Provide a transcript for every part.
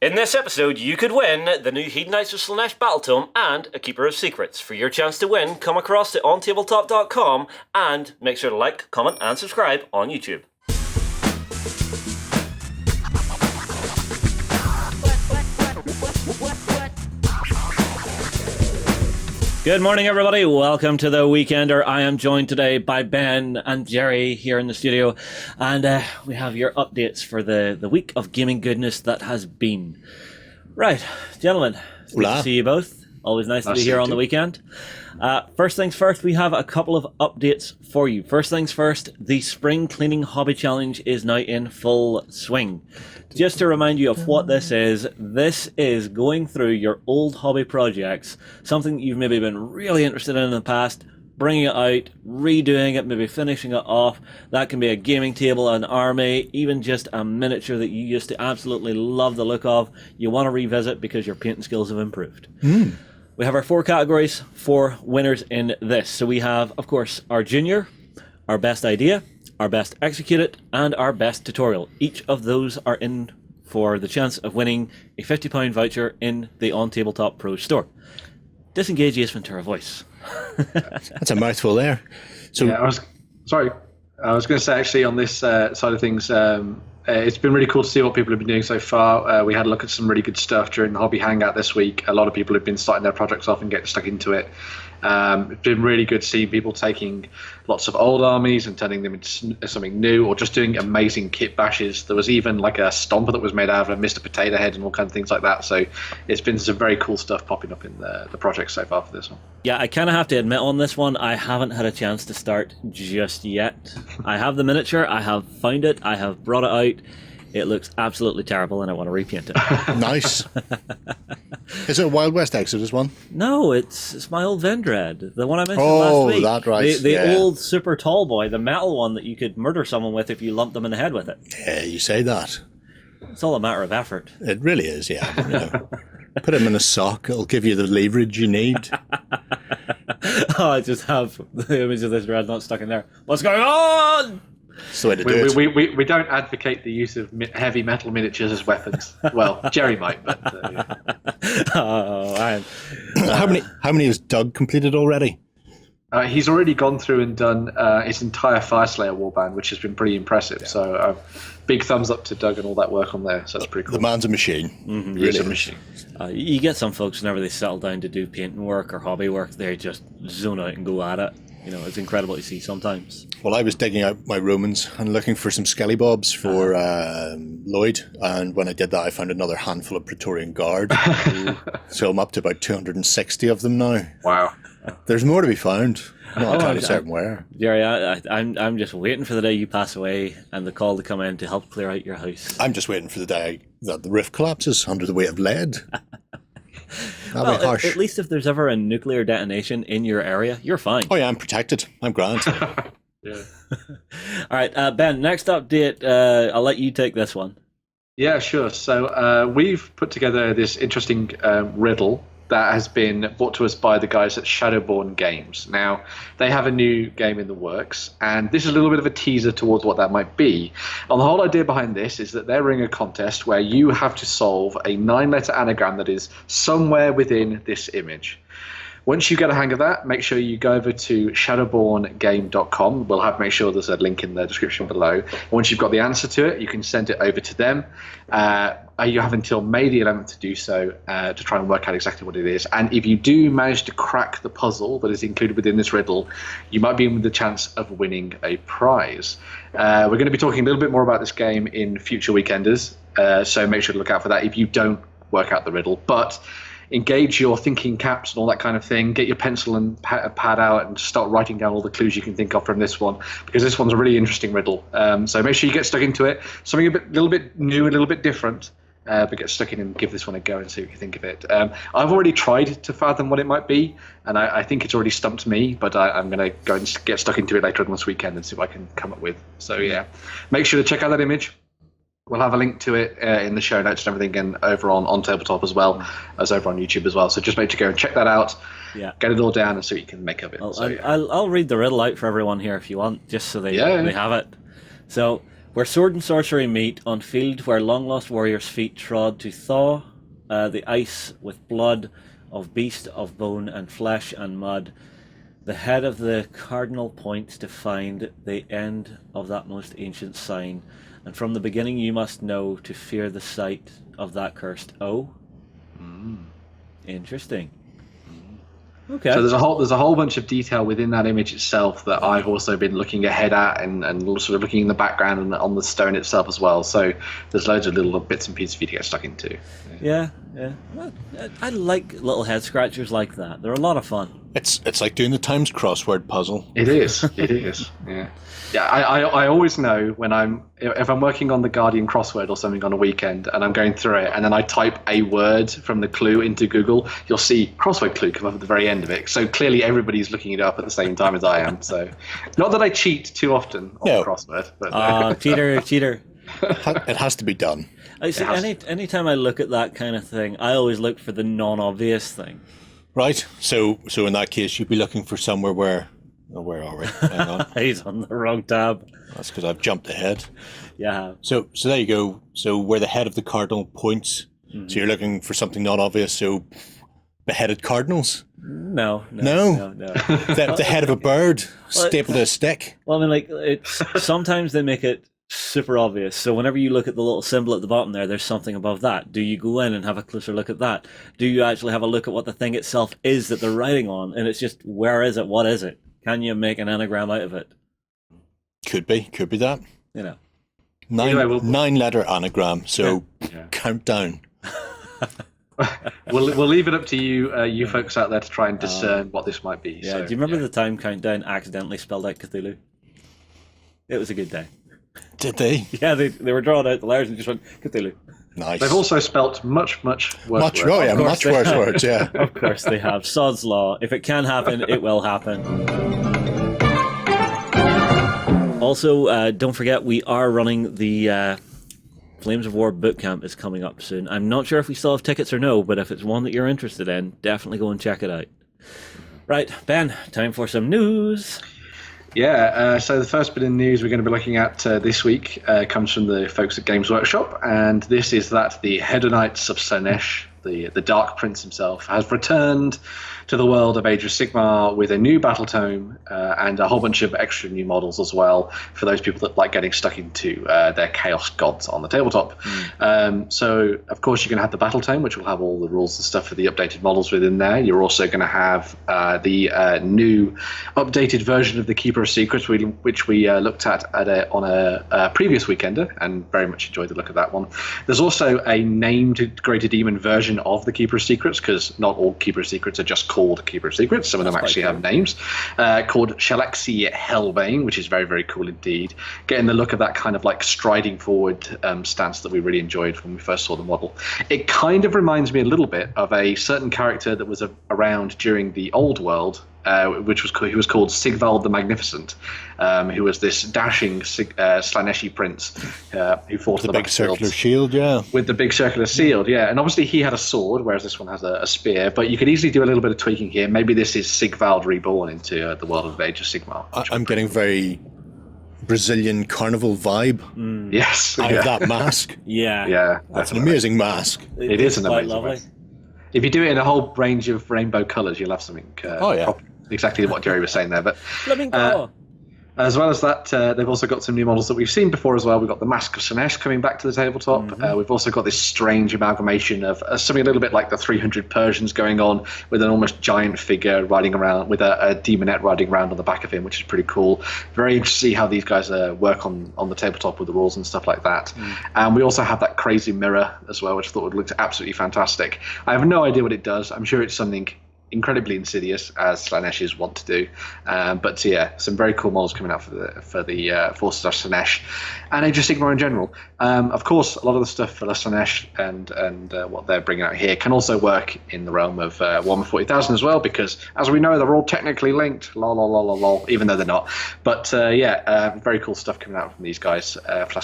In this episode, you could win the new Hedonites of Slaanesh Battle Tome and a Keeper of Secrets. For your chance to win, come across to OnTableTop.com and make sure to like, comment, and subscribe on YouTube. Good morning, everybody. Welcome to The Weekender. I am joined today by Ben and Jerry here in the studio, and we have your updates for the week of gaming goodness that has been. Right, gentlemen, it's good to see you both. Always nice to be here on the weekend. First things first, we have a couple of updates for you. First things first, the Spring Cleaning Hobby Challenge is now in full swing. Just to remind you of what this is going through your old hobby projects, something that you've maybe been really interested in the past, bringing it out, redoing it, maybe finishing it off. That can be a gaming table, an army, even just a miniature that you used to absolutely love the look of. You want to revisit because your painting skills have improved. We have our 4 categories, 4 winners in this. So we have, of course, our junior, our best idea, our best executed, and our best tutorial. Each of those are in for the chance of winning a £50 voucher in the OnTableTop Pro store. Disengage Ace Ventura voice. That's a mouthful there. So yeah, I was going to say, actually, on this side of things, it's been really cool to see what people have been doing so far. We had a look at some really good stuff during the Hobby Hangout this week. A lot of people have been starting their projects off and getting stuck into it. It's been really good seeing people taking lots of old armies and turning them into something new, or just doing amazing kit bashes. There was even like a stomper that was made out of a Mr. Potato Head and all kinds of things like that. So it's been some very cool stuff popping up in the project so far for this one. Yeah, I kind of have to admit on this one, I haven't had a chance to start just yet. I have the miniature, I have found it, I have brought it out. It looks absolutely terrible, and I want to repaint it. Nice. Is it a Wild West Exodus one? No, it's my old Vendread, the one I mentioned last week. Oh, that right. The old super tall boy, the metal one that you could murder someone with if you lumped them in the head with it. Yeah, you say that. It's all a matter of effort. It really is, yeah. You know, put him in a sock, it'll give you the leverage you need. Oh, I just have the image of this dreadnought stuck in there. What's going on? That's the way to do it. We don't advocate the use of heavy metal miniatures as weapons. Well, Jerry might, but yeah. Oh, man. How many has Doug completed already? He's already gone through and done his entire Fireslayer warband, which has been pretty impressive. Yeah. So big thumbs up to Doug and all that work on there. So that's pretty cool. The man's a machine. Mm-hmm. He's a machine. You get some folks, whenever they settle down to do painting work or hobby work, they just zone out and go at it. You know, it's incredible to see sometimes. Well, I was digging out my Romans and looking for some Skellybobs for Lloyd, and when I did that, I found another handful of Praetorian Guard. So I'm up to about 260 of them now. Wow. There's more to be found. I'm not entirely certain where. Jerry, I'm just waiting for the day you pass away and the call to come in to help clear out your house. I'm just waiting for the day that the roof collapses under the weight of lead. Well, at least if there's ever a nuclear detonation in your area, you're fine. Oh yeah, I'm protected. I'm grand. Yeah. All right, Ben, next update, I'll let you take this one. Yeah, sure. So we've put together this interesting riddle that has been brought to us by the guys at Shadowborne Games. Now, they have a new game in the works, and this is a little bit of a teaser towards what that might be. And the whole idea behind this is that they're running a contest where you have to solve a 9-letter anagram that is somewhere within this image. Once you get a hang of that, make sure you go over to shadowbornegame.com. We'll make sure there's a link in the description below. Once you've got the answer to it, you can send it over to them. You have until May the 11th to do so, to try and work out exactly what it is. And if you do manage to crack the puzzle that is included within this riddle, you might be in with the chance of winning a prize. We're going to be talking a little bit more about this game in future Weekenders, so make sure to look out for that if you don't work out the riddle. But engage your thinking caps and all that kind of thing. Get your pencil and pad out and start writing down all the clues you can think of from this one, because this one's a really interesting riddle. So make sure you get stuck into it. Something a little bit new, a little bit different, but get stuck in and give this one a go and see what you think of it. I've already tried to fathom what it might be, and I think it's already stumped me, but I'm going to go and get stuck into it later on this weekend and see what I can come up with. So yeah, make sure to check out that image. We'll have a link to it in the show notes and everything, and over on Tabletop as well as over on YouTube as well. So just make sure to go and check that out. Yeah. Get it all down and see what you can make of it. I'll read the riddle out for everyone here if you want, just so they have it. So Where sword and sorcery meet, on field where long-lost warriors' feet trod to thaw the ice with blood of beast, of bone and flesh and mud, the head of the cardinal points to find the end of that most ancient sign, and from the beginning you must know to fear the sight of that cursed O. Interesting. Okay. So there's a whole bunch of detail within that image itself that I've also been looking ahead at and sort of looking in the background and on the stone itself as well. So there's loads of little bits and pieces for you to get stuck into. Yeah. Well, I like little head scratchers like that. They're a lot of fun. It's like doing the Times crossword puzzle. It is. It is. Yeah. Yeah. I always know if I'm working on the Guardian crossword or something on a weekend and I'm going through it and then I type a word from the clue into Google, you'll see crossword clue come up at the very end of it. So clearly everybody's looking it up at the same time as I am. So not that I cheat too often on the crossword. But Cheater. It has to be done. I see. Anytime I look at that kind of thing, I always look for the non-obvious thing. Right. So in that case, you'd be looking for somewhere where. Oh, where are we? Hang on. He's on the wrong tab. That's because I've jumped ahead. Yeah. So there you go. So where the head of the cardinal points. Mm-hmm. So you're looking for something not obvious. So beheaded cardinals. No. The head of a bird stapled to a stick. Well, I mean, it's sometimes they make it super obvious. So whenever you look at the little symbol at the bottom there's something above that. Do you go in and have a closer look at that? Do you actually have a look at what the thing itself is that they're writing on? And it's just, where is it? What is it? Can you make an anagram out of it? Could be that. You know, 9-letter anagram. So count down. We'll leave it up to you folks out there to try and discern what this might be. Yeah. So, do you remember the time Countdown accidentally spelled out Cthulhu? It was a good day. Did they? Yeah, they were drawing out the letters and just went Cthulhu. Nice. They've also spelt much worse words. Much worse words, yeah. Of course they have. Sod's law. If it can happen, it will happen. Also, don't forget, we are running the Flames of War bootcamp is coming up soon. I'm not sure if we still have tickets or no, but if it's one that you're interested in, definitely go and check it out. Right, Ben, time for some news. Yeah, so the first bit of news we're going to be looking at this week comes from the folks at Games Workshop, and this is that the Hedonites of Slaanesh, the Dark Prince himself, has returned to the world of Age of Sigmar with a new battle tome and a whole bunch of extra new models as well for those people that like getting stuck into their Chaos Gods on the tabletop. So, of course, you're going to have the battle tome, which will have all the rules and stuff for the updated models within there. You're also going to have the new updated version of the Keeper of Secrets, which we looked at on a previous Weekender and very much enjoyed the look of that one. There's also a named Greater Demon version of the Keeper of Secrets, because not all Keeper of Secrets are just called Keeper of Secrets. Some of them actually have names, called Shalaxi Hellbane, which is very, very cool indeed. Getting the look of that kind of like striding forward stance that we really enjoyed when we first saw the model. It kind of reminds me a little bit of a certain character that was around during the Old World, he was called Sigvald the Magnificent, who was this dashing Slaaneshi prince who fought the big circular shield, with the big circular shield, and obviously he had a sword, whereas this one has a spear. But you could easily do a little bit of tweaking here. Maybe this is Sigvald reborn into the world of Age of Sigmar. I'm getting very Brazilian carnival vibe. Yes, out of that mask. Yeah, that's an amazing mask. It is an amazing lovely. mask. If you do it in a whole range of rainbow colours, you'll have something. Exactly what Jerry was saying there, but as well as that, they've also got some new models that we've seen before as well. We've got the Mask of Slaanesh coming back to the tabletop. We've also got this strange amalgamation of something a little bit like the 300 Persians going on, with an almost giant figure riding around with a demonette riding around on the back of him, which is pretty cool. Very interesting to see how these guys work on the tabletop with the rules and stuff like that. And we also have that crazy mirror as well, which I thought would look absolutely fantastic. I have no idea what it does. I'm sure it's something incredibly insidious, as Slaaneshes want to do, but some very cool models coming out for the Forces of Slaanesh and Age of Sigmar in general. Of course, a lot of the stuff for the Slaanesh and what they're bringing out here can also work in the realm of Warhammer 40,000 as well, because as we know, they're all technically linked. Lol, even though they're not. But very cool stuff coming out from these guys for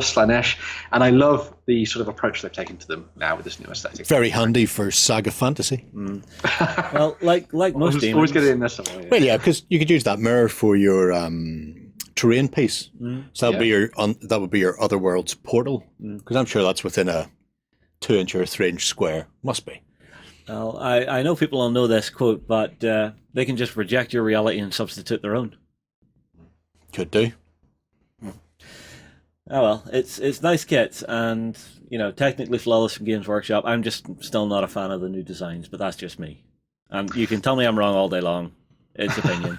Slaanesh, and I love the sort of approach they've taken to them now with this new aesthetic. Very handy for Saga Fantasy. Well, like most demons. Always get it in there somewhere. Well, because you could use that mirror for your terrain piece. So that would be your Otherworlds portal, because I'm sure that's within a 2-inch or 3-inch square. Must be. Well, I know people don't know this quote, but they can just reject your reality and substitute their own. Could do. Oh well, it's nice kits, and technically flawless from Games Workshop. I'm just still not a fan of the new designs, but that's just me. And you can tell me I'm wrong all day long. It's opinion.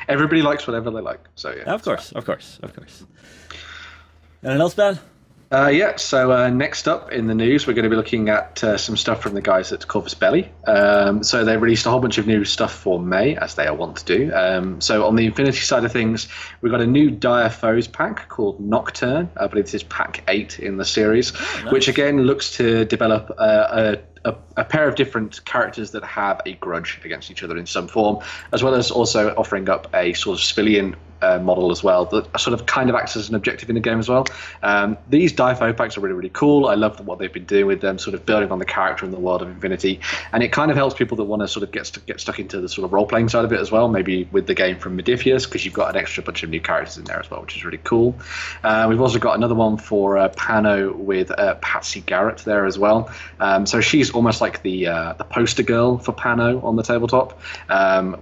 Everybody likes whatever they like, so yeah. Of course. Anything else, Ben? So next up in the news, we're going to be looking at some stuff from the guys at Corvus Belli. So they released a whole bunch of new stuff for May, as they are wont to do. So on the Infinity side of things, we've got a new Dire Foes pack called Nocturne. I believe this is pack 8 in the series, which again looks to develop a pair of different characters that have a grudge against each other in some form, as well as also offering up a sort of civilian model as well that sort of kind of acts as an objective in the game as well. These Dire packs are really, really cool. I love what they've been doing with them, sort of building on the character and the world of Infinity, and it kind of helps people that want to sort of get stuck into the sort of role-playing side of it as well, maybe with the game from Modiphius, because you've got an extra bunch of new characters in there as well, which is really cool. We've also got another one for Pano with Patsy Garrett there as well. So she's almost like the poster girl for Pano on the tabletop.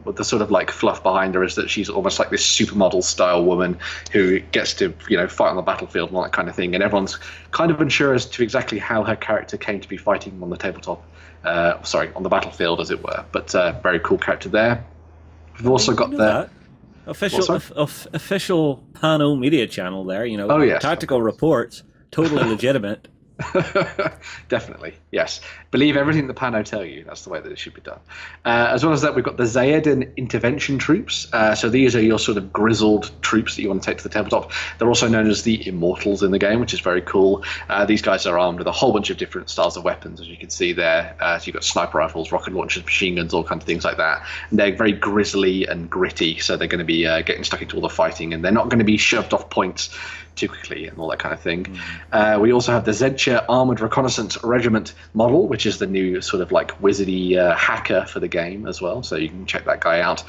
With the sort of like fluff behind her is that she's almost like this supermodel style woman who gets to fight on the battlefield and all that kind of thing, and everyone's kind of unsure as to exactly how her character came to be fighting on the tabletop, on the battlefield as it were, but very cool character there. We've also got the official Pano media channel there, tactical reports, totally legitimate. Definitely, yes. Believe everything the Pano tell you. That's the way that it should be done. As well as that, we've got the Zayadan intervention troops. So these are your sort of grizzled troops that you want to take to the tabletop. They're also known as the Immortals in the game, which is very cool. These guys are armed with a whole bunch of different styles of weapons, as you can see there. So you've got sniper rifles, rocket launchers, machine guns, all kinds of things like that. And they're very grisly and gritty, so they're going to be getting stuck into all the fighting, and they're not going to be shoved off points too quickly and all that kind of thing. We also have the Zedshire Armoured Reconnaissance Regiment model, which is the new sort of like wizardy hacker for the game as well, so you can check that guy out.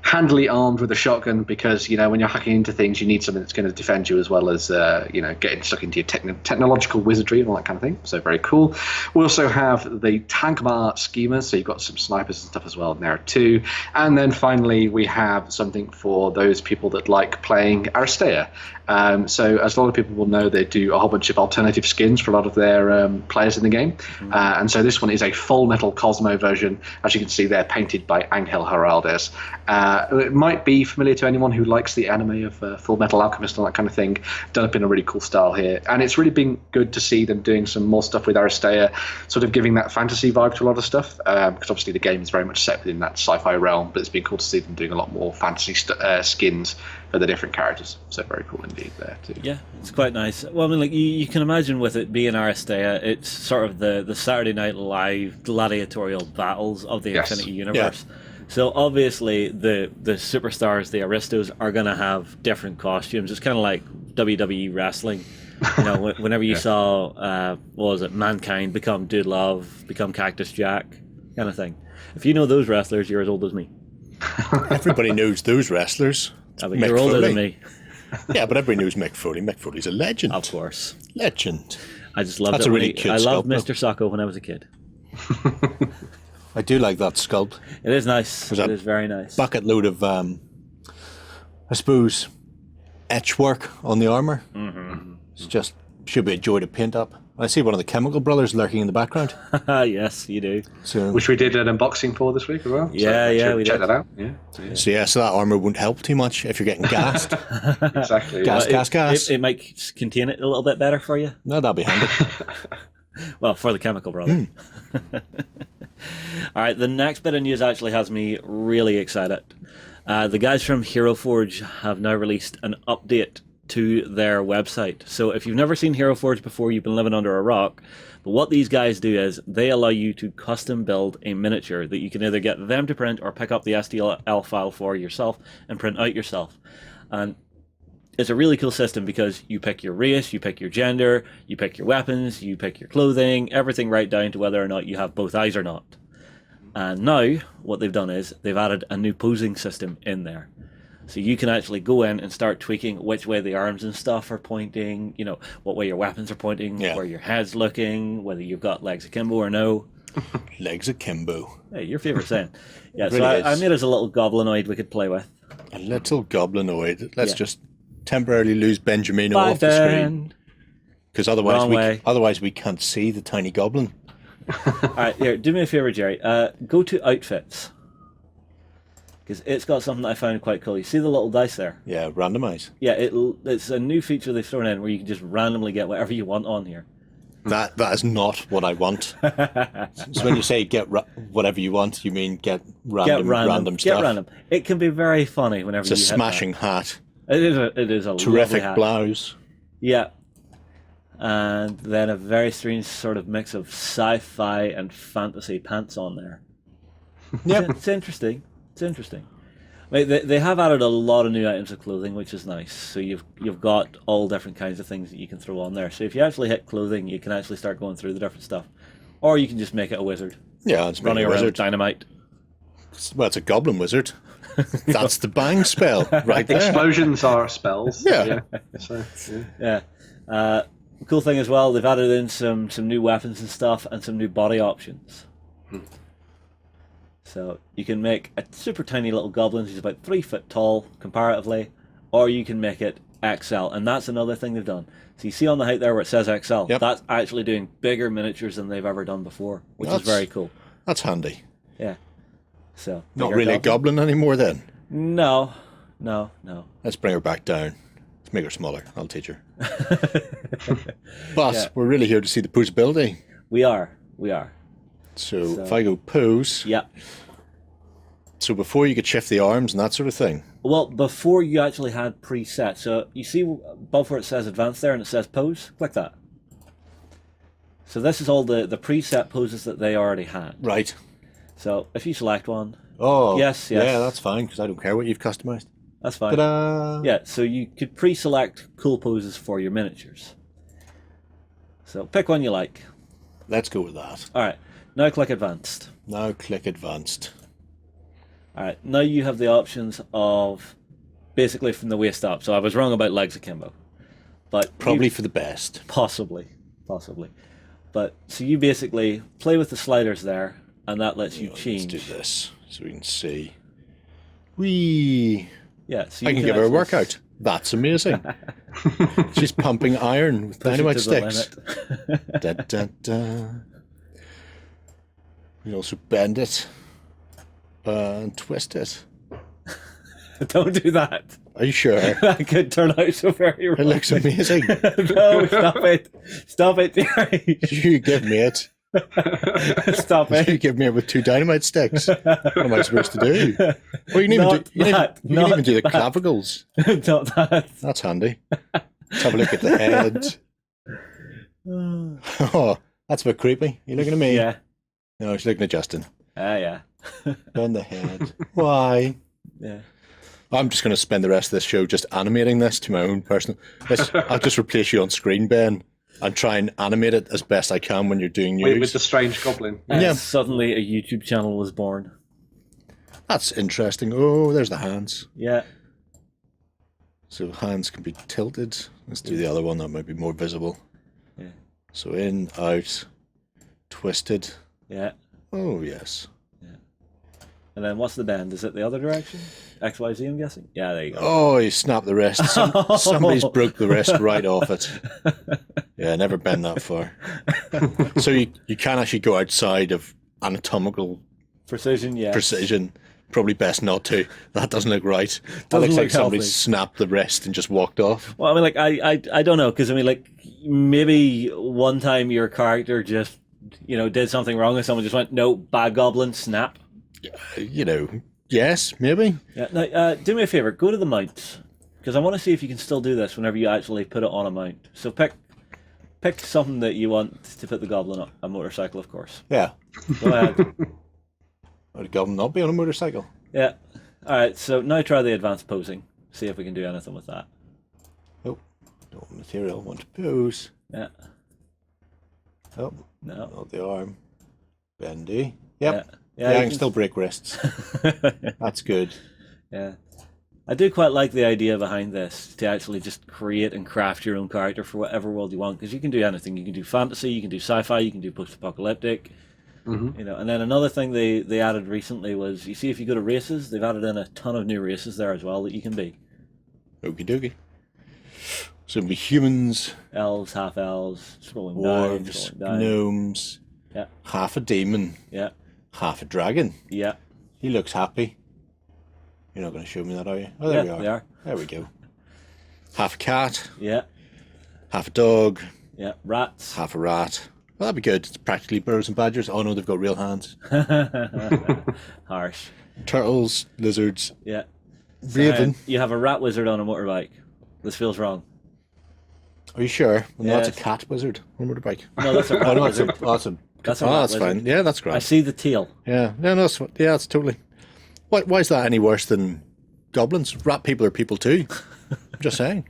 Handily armed with a shotgun, because when you're hacking into things, you need something that's going to defend you as well as getting stuck into your technological wizardry and all that kind of thing. So very cool. We also have the Tankmar schemers, so you've got some snipers and stuff as well in there too. And then finally we have something for those people that like playing Aristeia. So as a lot of people will know, they do a whole bunch of alternative skins for a lot of their players in the game. And so this one is a full metal Cosmo version, as you can see there, painted by Angel Heraldez. It might be familiar to anyone who likes the anime of Full Metal Alchemist and that kind of thing, done up in a really cool style here. And it's really been good to see them doing some more stuff with Aristeia, sort of giving that fantasy vibe to a lot of stuff, because obviously the game is very much set within that sci-fi realm, but it's been cool to see them doing a lot more fantasy skins for the different characters. So very cool indeed there too. Yeah, it's quite nice. Well, I mean, like you can imagine with it being Aristeia, it's sort of the Saturday Night Live gladiatorial battles of the Infinity Universe. Yeah. So obviously the superstars, the Aristos, are going to have different costumes. It's kind of like WWE wrestling. Whenever you saw, what was it, Mankind become Dude Love, become Cactus Jack, kind of thing. If you know those wrestlers, you're as old as me. Everybody knows those wrestlers. But you're older than me. Yeah, but everybody knows Mick Foley. Mick Foley's a legend. Of course. Legend. I just loved it. I loved Mr. Socko when I was a kid. I do like that sculpt. It is nice. It is very nice. Bucket load of, I suppose, etch work on the armour. It's just, should be a joy to paint up. I see one of the Chemical Brothers lurking in the background. Yes, you do. So, which we did an unboxing for this week as well. Yeah, we check did. that out. Yeah. So that armour won't help too much if you're getting gassed. Exactly. Gas. It might contain it a little bit better for you. No, that'll be handy. Well, for the Chemical Brothers. All right, the next bit of news actually has me really excited. The guys from Hero Forge have now released an update to their website. So if you've never seen Hero Forge before, you've been living under a rock. But what these guys do is they allow you to custom build a miniature that you can either get them to print or pick up the STL file for yourself and print out yourself. And it's a really cool system because you pick your race, you pick your gender, you pick your weapons, you pick your clothing, everything right down to whether or not you have both eyes or not. And now what they've done is they've added a new posing system in there. So you can actually go in and start tweaking which way the arms and stuff are pointing, you know, what way your weapons are pointing, where your head's looking, whether you've got legs akimbo or no. Legs akimbo. Hey, your favourite saying. Yeah, Really so I is. made us a little goblinoid we could play with. A little goblinoid. Let's Yeah. just temporarily lose Benjamino Bye, off the screen. Ben. Because Wrong way. otherwise we can't see the tiny goblin. All right, here, do me a favour, Jerry. Go to outfits. Because it's got something that I found quite cool. You see the little dice there? Yeah, randomize. Yeah, it's a new feature they've thrown in where you can just randomly get whatever you want on here. That is not what I want. So when you say get whatever you want, you mean get random stuff. Get random. It can be very funny whenever It's a you hit smashing hat. that. It is a Terrific lovely hat. blouse. Yeah. And then a very strange sort of mix of sci-fi and fantasy pants on there. Yep. It's interesting. It's interesting. Like they have added a lot of new items of clothing, which is nice. So you've got all different kinds of things that you can throw on there. So if you actually hit clothing, you can actually start going through the different stuff, or you can just make it a wizard Yeah, it's running a around with wizard. dynamite. Well, it's a goblin wizard. That's the bang spell right there. Explosions are spells. Yeah. So, Yeah. Cool thing as well, they've added in some new weapons and stuff, and some new body options. So you can make a super tiny little goblin who's about 3 foot tall comparatively, or you can make it XL, and that's another thing they've done. So you see on the height there where it says XL, Yep. that's actually doing bigger miniatures than they've ever done before, which is very cool. That's handy. Yeah. So Not bigger really a goblin anymore then. No. Let's bring her back down. Let's make her smaller. I'll teach her. But we're really here to see the posability. We are. So if I go pose, Yeah. so before you could shift the arms and that sort of thing. Well, before you actually had preset, so you see above where it says advanced there and it says pose, click that. So this is all the preset poses that they already had. Right. So if you select one, Oh, Yes. Yeah, that's fine because I don't care what you've customized. that's fine. Ta-da! Yeah, so you could pre-select cool poses for your miniatures. So pick one you like. Let's go with that. All right, now click advanced. Now click advanced. All right, now you have the options of basically from the waist up. So I was wrong about legs akimbo, but Probably for the best. possibly. But so you basically play with the sliders there, and that lets you change. Let's do this so we can see. Whee! Yeah, so you I can give her a actually workout. That's amazing. She's pumping iron with push it dynamite to the sticks. limit. Da, da, da. We also bend it and twist it. Don't do that. Are you sure? That could turn out so very wrong. It looks amazing. No, stop it, Jerry. You give me it. Stop You it. give me it with 2 dynamite sticks. What am I supposed to do? Well, you can even Not do, you can that, even, you can not even do the that. clavicles. Not that. That's handy. Let's have a look at the head. Oh, that's a bit creepy. You looking at me? Yeah. No, she's looking at Justin. Yeah. Bend the head. Why? Yeah. I'm just going to spend the rest of this show just animating this to my own personal. I'll just replace you on screen, Ben, and try and animate it as best I can when you're doing news. with the strange goblin. Yeah. Suddenly a YouTube channel was born. That's interesting. Oh, there's the hands. Yeah. So hands can be tilted. Let's do the other one that might be more visible. Yeah. So in, out, twisted. Yeah. Oh, yes. And then what's the bend? Is it the other direction? XYZ, I'm guessing? Yeah, there you go. Oh, you snapped the wrist. Somebody's broke the wrist right off it. Yeah, never bend that far. So you can actually go outside of anatomical Precision, yeah. precision. Probably best not to. That doesn't look right. That Doesn't looks like look somebody healthy. snapped the wrist and just walked off. Well, I mean, like, I don't know, because, I mean, like, maybe one time your character just, did something wrong and someone just went, no, bad goblin, snap. You know, yes, maybe. Yeah. Now, do me a favor, go to the mounts, because I want to see if you can still do this whenever you actually put it on a mount. So pick something that you want to put the goblin on, a motorcycle, of course. Yeah. Go ahead. Would a goblin not be on a motorcycle? Yeah. All right, so now try the advanced posing. See if we can do anything with that. Oh, no material. Want to pose. Yeah. Oh, No. not the arm. Bendy. Yep. Yeah. Yeah, I can still break wrists. That's good. Yeah. I do quite like the idea behind this, to actually just create and craft your own character for whatever world you want, because you can do anything. You can do fantasy, you can do sci-fi, you can do post-apocalyptic. You know, and then another thing they added recently was, you see, if you go to races, they've added in a ton of new races there as well that you can be. Okie dokie. So it'll be humans, Elves, half elves, scrolling dwarves, down. gnomes, Yeah, half a demon, yeah, half a dragon. yeah. He looks happy. You're not going to show me that, are you? Oh, there we are. They are. There we go. Half a cat, Yeah, half a dog, yeah. Rats. half a rat. Well, that'd be good. It's practically birds and badgers. Oh no, they've got real hands. Harsh. Turtles, lizards, Yeah. raven. You have a rat wizard on a motorbike. This feels wrong. Are you sure? No, Yes. that's a cat wizard on a motorbike. No, that's a Oh, rat no, that's wizard. That's a rat that's wizard. fine. Yeah, that's I great. see the tail. Yeah, no, that's totally. Why is that any worse than goblins? Rat people are people too. I'm just saying.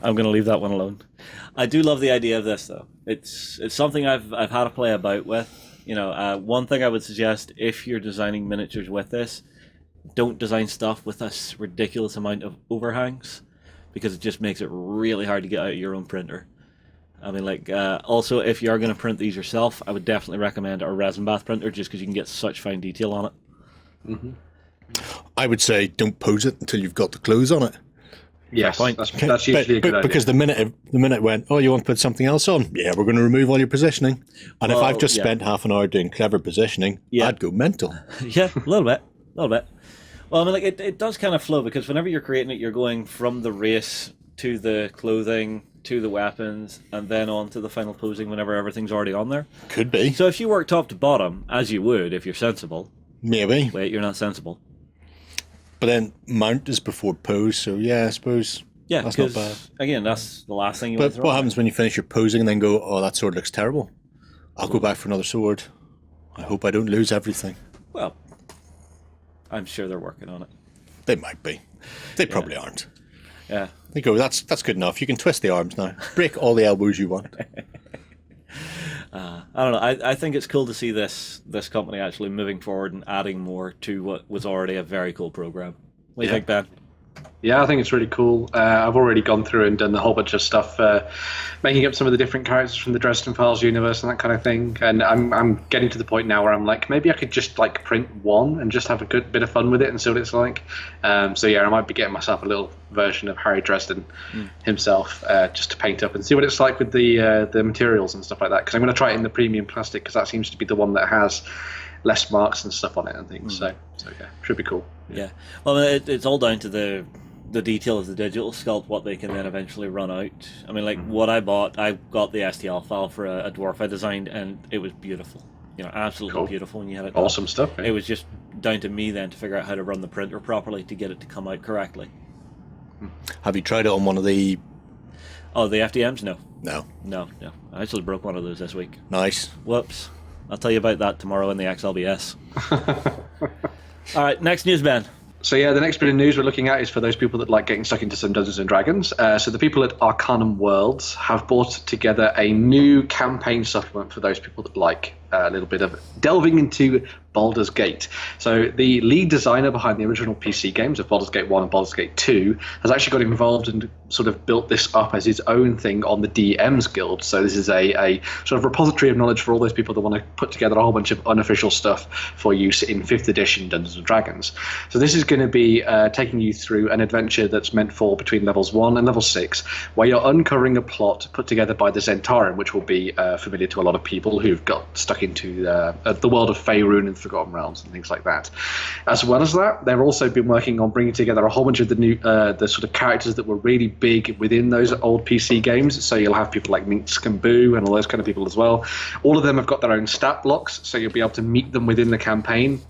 I'm going to leave that one alone. I do love the idea of this, though. It's something I've had to play about with. You know, one thing I would suggest, if you're designing miniatures with this, don't design stuff with this ridiculous amount of overhangs, because it just makes it really hard to get out of your own printer. I mean, like, also, if you are going to print these yourself, I would definitely recommend a resin bath printer, just because you can get such fine detail on it. I would say don't pose it until you've got the clothes on it. Yes, point. that's usually a good idea. Because the minute it went, oh, you want to put something else on? Yeah, we're going to remove all your positioning. And if Well, I've just yeah. spent half an hour doing clever positioning, Yeah. I'd go mental. Yeah, a little bit. Well, I mean, like, it does kind of flow, because whenever you're creating it, you're going from the race to the clothing to the weapons, and then on to the final posing whenever everything's already on there. Could be. So if you work top to bottom, as you would if you're sensible. Maybe. Wait, you're not sensible. But then mount is before pose, so yeah, I suppose Yeah, that's not because, bad. again, that's the last thing you want But to throw what on happens when you finish your posing and then go, oh, that sword looks terrible? I'll go back for another sword. I hope I don't lose everything. there? Well, I'm sure they're working on it. They might be. They probably aren't. Yeah. They go, that's good enough. You can twist the arms now. Break all the elbows you want. I don't know. I think it's cool to see this company actually moving forward and adding more to what was already a very cool program. What do you think, Ben? Yeah, I think it's really cool. I've already gone through and done a whole bunch of stuff, making up some of the different characters from the Dresden Files universe and that kind of thing. And I'm getting to the point now where I'm like, maybe I could just like print one and just have a good bit of fun with it and see what it's like. So yeah, I might be getting myself a little version of Harry Dresden himself, just to paint up and see what it's like with the materials and stuff like that. Because I'm going to try it in the premium plastic, because that seems to be the one that has less marks and stuff on it and things. So yeah, should be cool. Yeah. Well, it's all down to the detail of the digital sculpt, what they can then eventually run out. I mean, like, what I bought, I got the STL file for a dwarf I designed, and it was beautiful. You know, absolutely beautiful when you had it done. Awesome stuff. It was just down to me then to figure out how to run the printer properly to get it to come out correctly. Have you tried it on one of the... Oh, the FDMs? No. No. I actually broke one of those this week. Nice. Whoops. I'll tell you about that tomorrow in the XLBS. All right, next news, Ben. So yeah, the next bit of news we're looking at is for those people that like getting stuck into some Dungeons and Dragons. So the people at Arcanum Worlds have brought together a new campaign supplement for those people that like a little bit of delving into Baldur's Gate. So the lead designer behind the original PC games of Baldur's Gate 1 and Baldur's Gate 2 has actually got involved and sort of built this up as his own thing on the DM's Guild. So this is a sort of repository of knowledge for all those people that want to put together a whole bunch of unofficial stuff for use in 5th edition Dungeons and Dragons. So this is going to be taking you through an adventure that's meant for between levels 1 and level 6, where you're uncovering a plot put together by the Zentarim, which will be familiar to a lot of people who've got stuck into the world of Faerun and Forgotten Realms and things like that. As well as that, they've also been working on bringing together a whole bunch of the new the sort of characters that were really big within those old PC games. So you'll have people like Minsk and Boo and all those kind of people as well. All of them have got their own stat blocks, so you'll be able to meet them within the campaign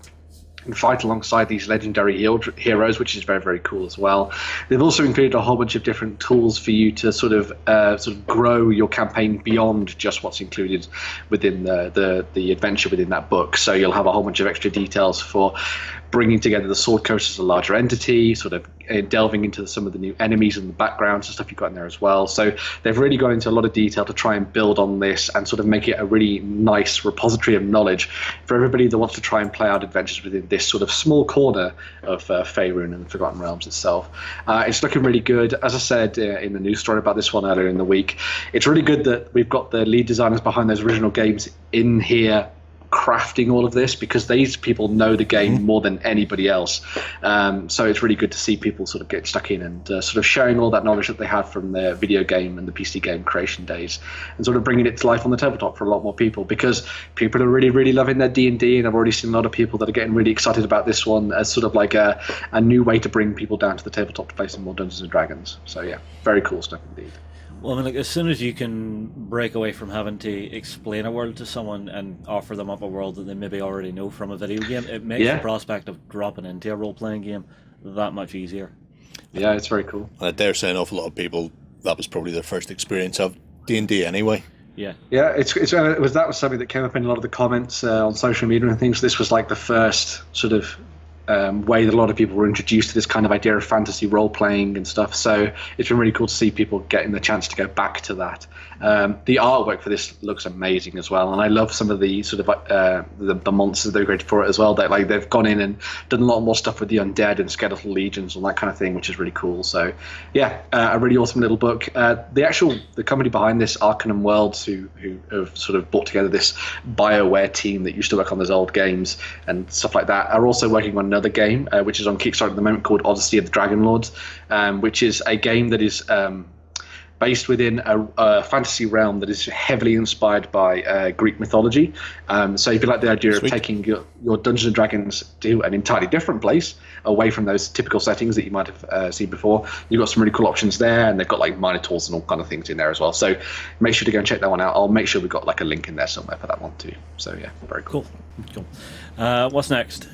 and fight alongside these legendary heroes, which is very, very cool as well. They've also included a whole bunch of different tools for you to sort of grow your campaign beyond just what's included within the adventure within that book. So you'll have a whole bunch of extra details for bringing together the Sword Coast as a larger entity, sort of delving into some of the new enemies and the backgrounds and stuff you've got in there as well. So they've really gone into a lot of detail to try and build on this and sort of make it a really nice repository of knowledge for everybody that wants to try and play out adventures within this sort of small corner of Faerun and the Forgotten Realms itself. It's looking really good. As I said in the news story about this one earlier in the week, it's really good that we've got the lead designers behind those original games in here crafting all of this, because these people know the game more than anybody else. So it's really good to see people sort of get stuck in and sort of sharing all that knowledge that they had from their video game and the PC game creation days, and sort of bringing it to life on the tabletop for a lot more people, because people are really, really loving their D&D, and I've already seen a lot of people that are getting really excited about this one as sort of like a new way to bring people down to the tabletop to play some more Dungeons and Dragons. So yeah, very cool stuff indeed. Well, I mean, like, as soon as you can break away from having to explain a world to someone and offer them up a world that they maybe already know from a video game, it makes the prospect of dropping into a role-playing game that much easier. Yeah, it's very cool. I dare say an awful lot of people, that was probably their first experience of D&D anyway. Yeah, that was something that came up in a lot of the comments on social media and things. This was like the first sort of way that a lot of people were introduced to this kind of idea of fantasy role-playing and stuff. So it's been really cool to see people getting the chance to go back to that. The artwork for this looks amazing as well, and I love some of the sort of the monsters they've created for it as well. They've gone in and done a lot more stuff with the undead and skeletal legions and that kind of thing, which is really cool. So yeah, a really awesome little book. The company behind this, Arcanum Worlds, who have sort of brought together this BioWare team that used to work on those old games and stuff like that, are also working on another game which is on Kickstarter at the moment called Odyssey of the Dragon Lords, which is a game that is based within a fantasy realm that is heavily inspired by Greek mythology. So if you like the idea of taking your Dungeons and Dragons to an entirely different place, away from those typical settings that you might have seen before, you've got some really cool options there, and they've got like minotaurs and all kind of things in there as well. So make sure to go and check that one out. I'll make sure we've got like a link in there somewhere for that one too. So yeah, very cool. What's next?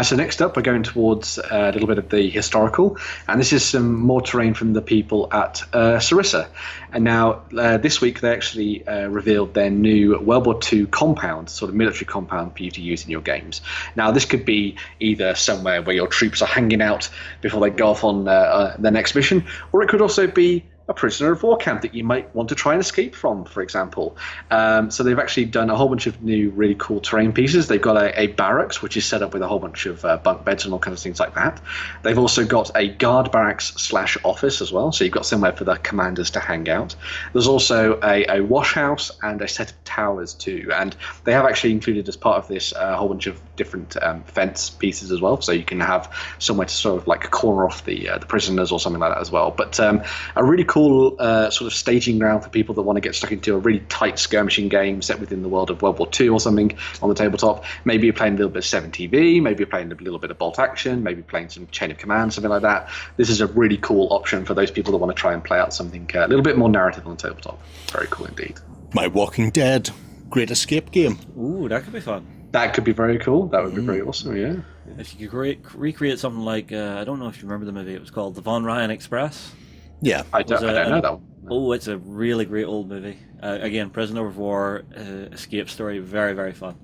So next up, we're going towards a little bit of the historical, and this is some more terrain from the people at Sarissa. And now, this week, they actually revealed their new World War II compound, sort of military compound for you to use in your games. Now, this could be either somewhere where your troops are hanging out before they go off on their next mission, or it could also be a prisoner of war camp that you might want to try and escape from, for example. So they've actually done a whole bunch of new really cool terrain pieces. They've got a barracks, which is set up with a whole bunch of bunk beds and all kinds of things like that. They've also got a guard barracks / office as well, so you've got somewhere for the commanders to hang out. There's also a wash house and a set of towers too, and they have actually included as part of this a whole bunch of different fence pieces as well, so you can have somewhere to sort of like corner off the prisoners or something like that as well. But a really cool sort of staging ground for people that want to get stuck into a really tight skirmishing game set within the world of World War II or something on the tabletop. Maybe you're playing a little bit of 7TV, maybe you're playing a little bit of bolt action, maybe playing some chain of command, something like that. This is a really cool option for those people that want to try and play out something a little bit more narrative on the tabletop. Very cool indeed. My Walking Dead Great Escape game. Ooh, that could be fun. That could be very cool. That would be very awesome, yeah. If you could recreate something like, I don't know if you remember the movie, it was called The Von Ryan Express. Yeah, I don't know that one. Oh, it's a really great old movie. Again, prisoner of war, escape story, very, very fun.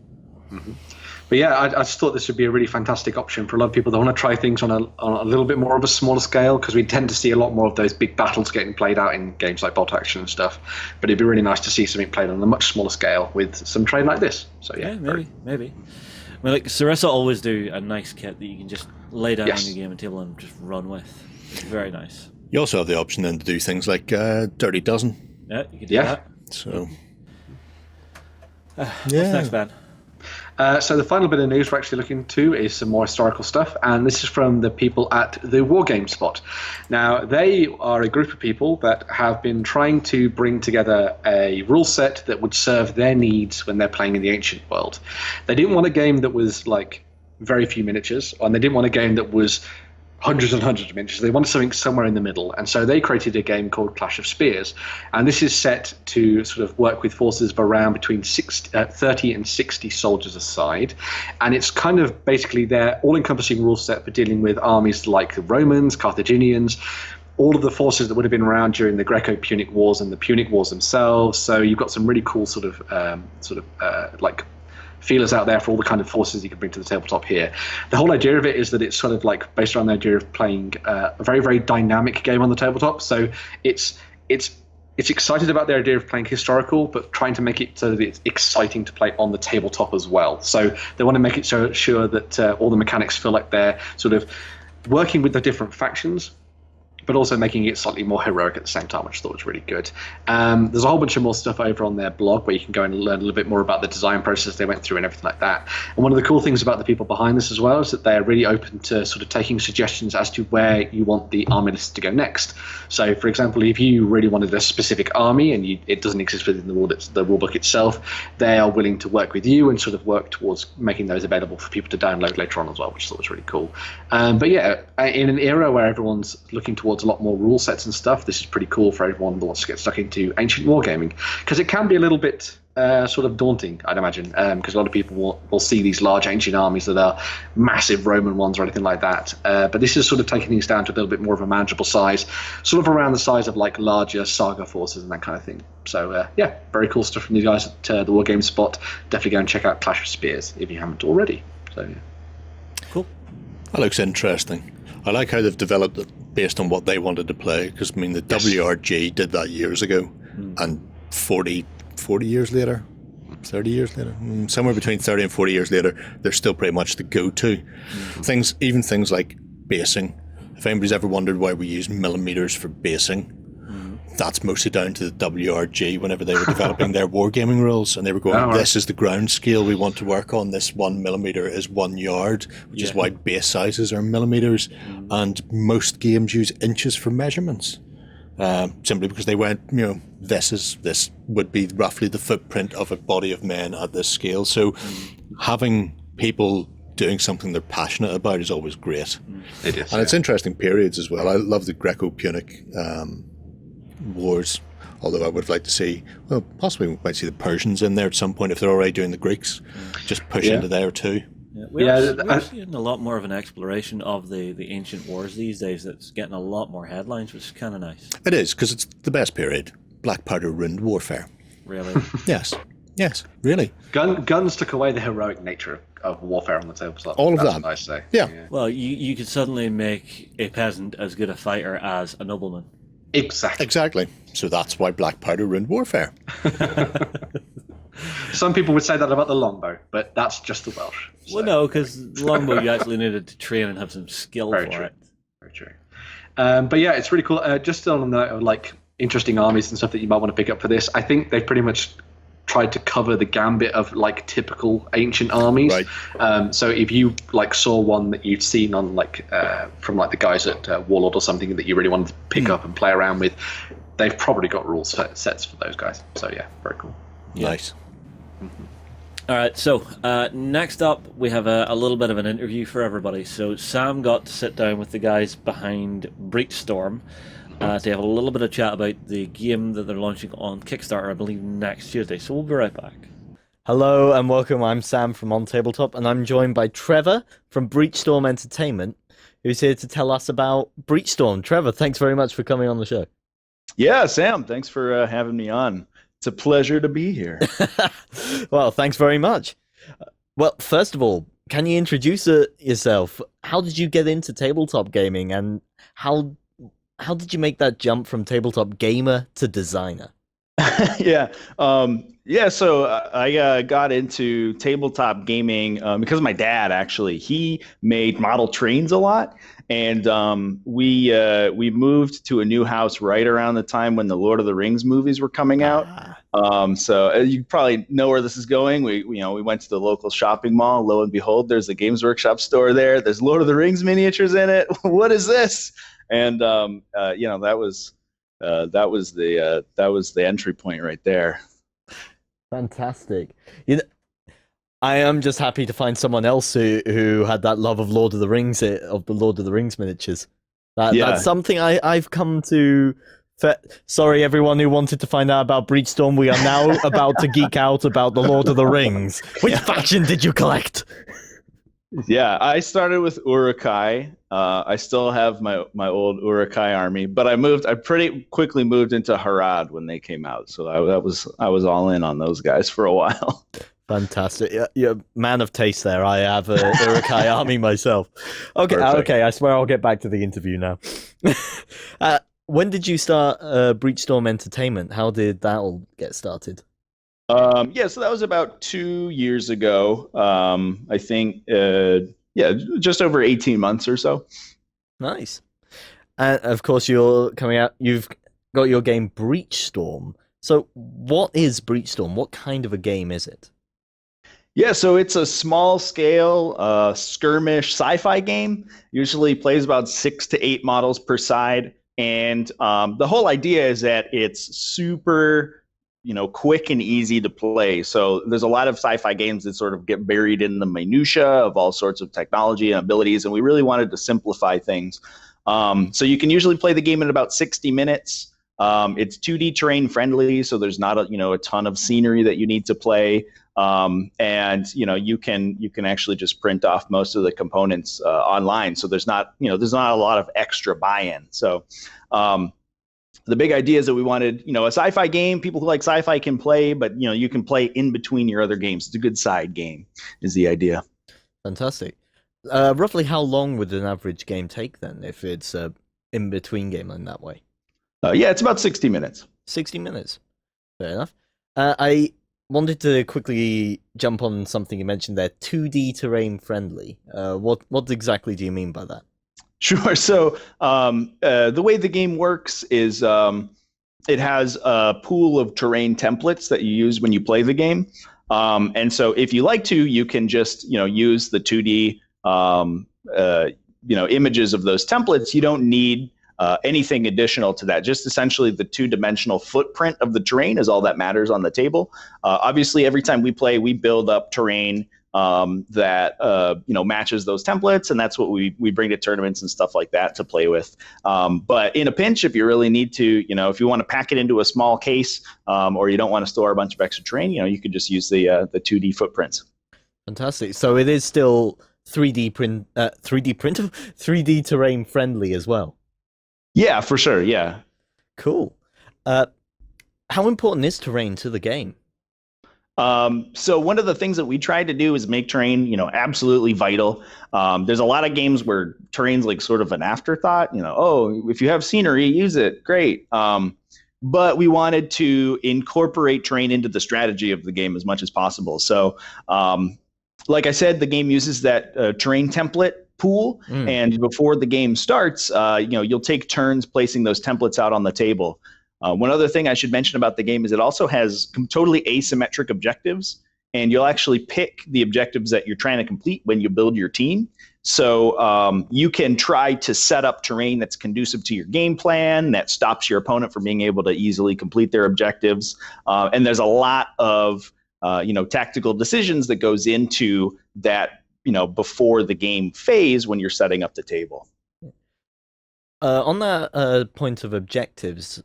Mm-hmm. But yeah, I just thought this would be a really fantastic option for a lot of people that want to try things on a little bit more of a smaller scale, because we tend to see a lot more of those big battles getting played out in games like bolt action and stuff. But it'd be really nice to see something played on a much smaller scale with some terrain like this. So yeah, maybe. I mean, like Sarissa always do a nice kit that you can just lay down on your gaming table and just run with. It's very nice. You also have the option then to do things like Dirty Dozen. Yeah, you can do that. So, what's next, Ben? So the final bit of news we're actually looking to is some more historical stuff, and this is from the people at the Wargame Spot. Now, they are a group of people that have been trying to bring together a rule set that would serve their needs when they're playing in the ancient world. They didn't want a game that was like very few miniatures, and they didn't want a game that was hundreds and hundreds of miniatures. They wanted something somewhere in the middle, and so they created a game called Clash of Spears, and this is set to sort of work with forces of around between 30 and 60 soldiers aside, and it's kind of basically their all-encompassing rule set for dealing with armies like the Romans, Carthaginians, all of the forces that would have been around during the Greco-Punic Wars and the Punic Wars themselves. So you've got some really cool sort of like feelers out there for all the kind of forces you can bring to the tabletop here. The whole idea of it is that it's sort of like based around the idea of playing a very, very dynamic game on the tabletop. So it's excited about the idea of playing historical, but trying to make it so that it's exciting to play on the tabletop as well. So they want to make it so sure that all the mechanics feel like they're sort of working with the different factions, but also making it slightly more heroic at the same time, which I thought was really good. There's a whole bunch of more stuff over on their blog where you can go and learn a little bit more about the design process they went through and everything like that. And one of the cool things about the people behind this as well is that they're really open to sort of taking suggestions as to where you want the army list to go next. So, for example, if you really wanted a specific army and it doesn't exist within the rulebook itself, they are willing to work with you and sort of work towards making those available for people to download later on as well, which I thought was really cool. But yeah, in an era where everyone's looking towards a lot more rule sets and stuff, this is pretty cool for everyone that wants to get stuck into ancient wargaming, because it can be a little bit sort of daunting, I'd imagine, because a lot of people will see these large ancient armies that are massive Roman ones or anything like that. But this is sort of taking things down to a little bit more of a manageable size, sort of around the size of like larger saga forces and that kind of thing. So yeah, very cool stuff from these guys at the Wargame Spot. Definitely go and check out Clash of Spears if you haven't already. So yeah. Cool. That looks interesting. I like how they've developed it based on what they wanted to play, because I mean the WRG did that years ago, and 40 years later, 30 years later, somewhere between 30 and 40 years later, they're still pretty much the go-to. Things like basing. If anybody's ever wondered why we use millimeters for basing, that's mostly down to the WRG whenever they were developing their wargaming rules, and they were going, this is the ground scale we want to work on. This 1 millimeter is 1 yard, which is why base sizes are millimeters, and most games use inches for measurements. Simply because they went, this would be roughly the footprint of a body of men at this scale. So having people doing something they're passionate about is always great. It is, and it's interesting periods as well. I love the Greco-Punic wars, although I would like to see, well, possibly we might see the Persians in there at some point if they're already doing the Greeks, just push into there too. We're seeing a lot more of an exploration of the ancient wars these days. That's getting a lot more headlines, which is kind of nice. It is, because it's the best period. Black powder ruined warfare. Really? Yes, really. Guns took away the heroic nature of warfare on the tabletop. All of That's that. what I say. Yeah. Well, you could suddenly make a peasant as good a fighter as a nobleman. Exactly. So that's why black powder ruined warfare. Some people would say that about the longbow, but that's just the Welsh. So. Well, no, because longbow you actually needed to train and have some skill for it. Very true. But yeah, it's really cool. Just on the note of like interesting armies and stuff that you might want to pick up for this, I think they've pretty much tried to cover the gambit of like typical ancient armies. Right. So if you like saw one that you'd seen on like from like the guys at Warlord or something that you really wanted to pick up and play around with, they've probably got rule sets for those guys. So yeah, very cool. Nice. All right, so next up we have a little bit of an interview for everybody. So Sam got to sit down with the guys behind Breachstorm to have a little bit of chat about the game that they're launching on Kickstarter, I believe, next Tuesday. So we'll be right back. Hello and welcome. I'm Sam from OnTableTop, and I'm joined by Trevor from Breachstorm Entertainment, who's here to tell us about Breachstorm. Trevor, thanks very much for coming on the show. Yeah, Sam, thanks for having me on. It's a pleasure to be here. Well, thanks very much. Well, first of all, can you introduce yourself? How did you get into tabletop gaming, and how did you make that jump from tabletop gamer to designer? Yeah. So I got into tabletop gaming because my dad, actually, he made model trains a lot. And we moved to a new house right around the time when the Lord of the Rings movies were coming out. So you probably know where this is going. We went to the local shopping mall. Lo and behold, there's a Games Workshop store there. There's Lord of the Rings miniatures in it. What is this? And that was the entry point right there. Fantastic. I am just happy to find someone else who had that love of Lord of the Rings miniatures. That's something I've come to. Sorry, everyone who wanted to find out about Breachstorm. We are now about to geek out about the Lord of the Rings. Which faction did you collect? Yeah, I started with Uruk-hai. I still have my old Uruk-hai army, but I pretty quickly moved into Harad when they came out. So I was all in on those guys for a while. Fantastic. You're a man of taste there. I have a Urukai army myself. Okay, Perfect. okay. I swear I'll get back to the interview now. When did you start Breachstorm Entertainment? How did that all get started? So that was about 2 years ago. I think, just over 18 months or so. Nice. And of course, you're coming out. You've got your game Breachstorm. So, what is Breachstorm? What kind of a game is it? Yeah, so it's a small scale skirmish sci-fi game. Usually plays about 6 to 8 models per side, and the whole idea is that it's super, quick and easy to play. So there's a lot of sci-fi games that sort of get buried in the minutia of all sorts of technology and abilities, and we really wanted to simplify things. So you can usually play the game in about 60 minutes. It's 2D terrain friendly, so there's not a ton of scenery that you need to play. And you can actually just print off most of the components online. So there's not a lot of extra buy-in. So the big idea is that we wanted a sci-fi game. People who like sci-fi can play, but you can play in between your other games. It's a good side game, is the idea. Fantastic. Roughly how long would an average game take then, if it's a in between game in that way? It's about 60 minutes. 60 minutes. Fair enough. I wanted to quickly jump on something you mentioned there. 2D terrain friendly. What exactly do you mean by that? Sure. So the way the game works is it has a pool of terrain templates that you use when you play the game. And so if you like to, you can just use the 2D images of those templates. You don't need anything additional to that. Just essentially the 2-dimensional footprint of the terrain is all that matters on the table. Obviously, every time we play, we build up terrain that matches those templates, and that's what we bring to tournaments and stuff like that to play with. But in a pinch, if you really need to, if you want to pack it into a small case, or you don't want to store a bunch of extra terrain, you could just use the 2D footprints. Fantastic. So it is still 3D terrain friendly as well. Yeah, for sure. Yeah. Cool. How important is terrain to the game? So one of the things that we tried to do is make terrain, absolutely vital. There's a lot of games where terrain's like sort of an afterthought. If you have scenery, use it. Great. But we wanted to incorporate terrain into the strategy of the game as much as possible. So, like I said, the game uses that terrain template pool, and before the game starts, you'll take turns placing those templates out on the table. One other thing I should mention about the game is it also has totally asymmetric objectives, and you'll actually pick the objectives that you're trying to complete when you build your team. So you can try to set up terrain that's conducive to your game plan, that stops your opponent from being able to easily complete their objectives. And there's a lot of tactical decisions that goes into that before the game phase when you're setting up the table. On that point of objectives,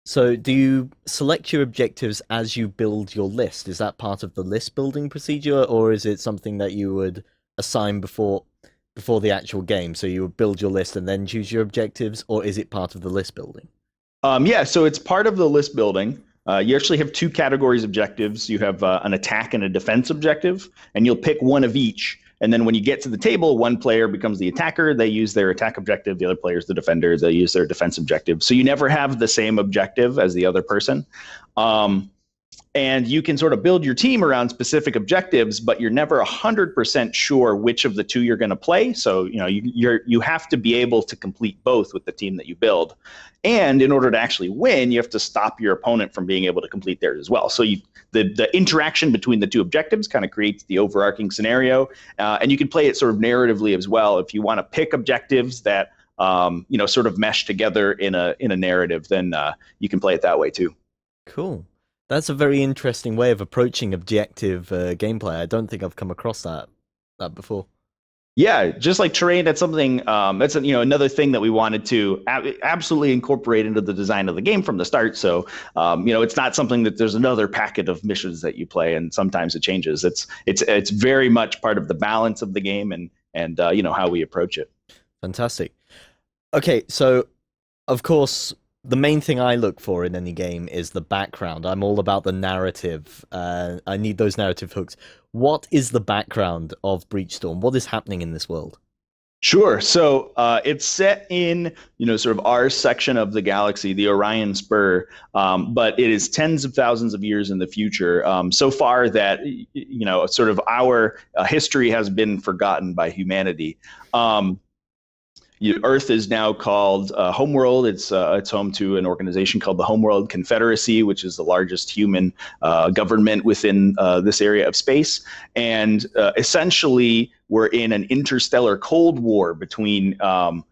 so do you select your objectives as you build your list? Is that part of the list building procedure, or is it something that you would assign before the actual game? So you would build your list and then choose your objectives, or is it part of the list building? So it's part of the list building. You actually have 2 categories of objectives. You have an attack and a defense objective, and you'll pick one of each. And then when you get to the table, one player becomes the attacker. They use their attack objective. The other player is the defender. They use their defense objective. So you never have the same objective as the other person. And you can sort of build your team around specific objectives, but you're never 100% sure which of the 2 you're going to play. So you have to be able to complete both with the team that you build. And in order to actually win, you have to stop your opponent from being able to complete theirs as well. So the interaction between the 2 objectives kind of creates the overarching scenario. And you can play it sort of narratively as well. If you want to pick objectives that sort of mesh together in a narrative, then you can play it that way too. Cool. That's a very interesting way of approaching objective gameplay. I don't think I've come across that before. Yeah, just like terrain, that's something that's another thing that we wanted to absolutely incorporate into the design of the game from the start. So it's not something that there's another packet of missions that you play and sometimes it changes. It's very much part of the balance of the game and how we approach it. Fantastic. Okay, so of course the main thing I look for in any game is the background. I'm all about the narrative. I need those narrative hooks. What is the background of Breachstorm? What is happening in this world? Sure. So it's set in, sort of our section of the galaxy, the Orion Spur, but it is tens of thousands of years in the future. So far that, sort of our history has been forgotten by humanity. Earth is now called Homeworld. It's home to an organization called the Homeworld Confederacy, which is the largest human government within this area of space. And essentially, we're in an interstellar Cold War between all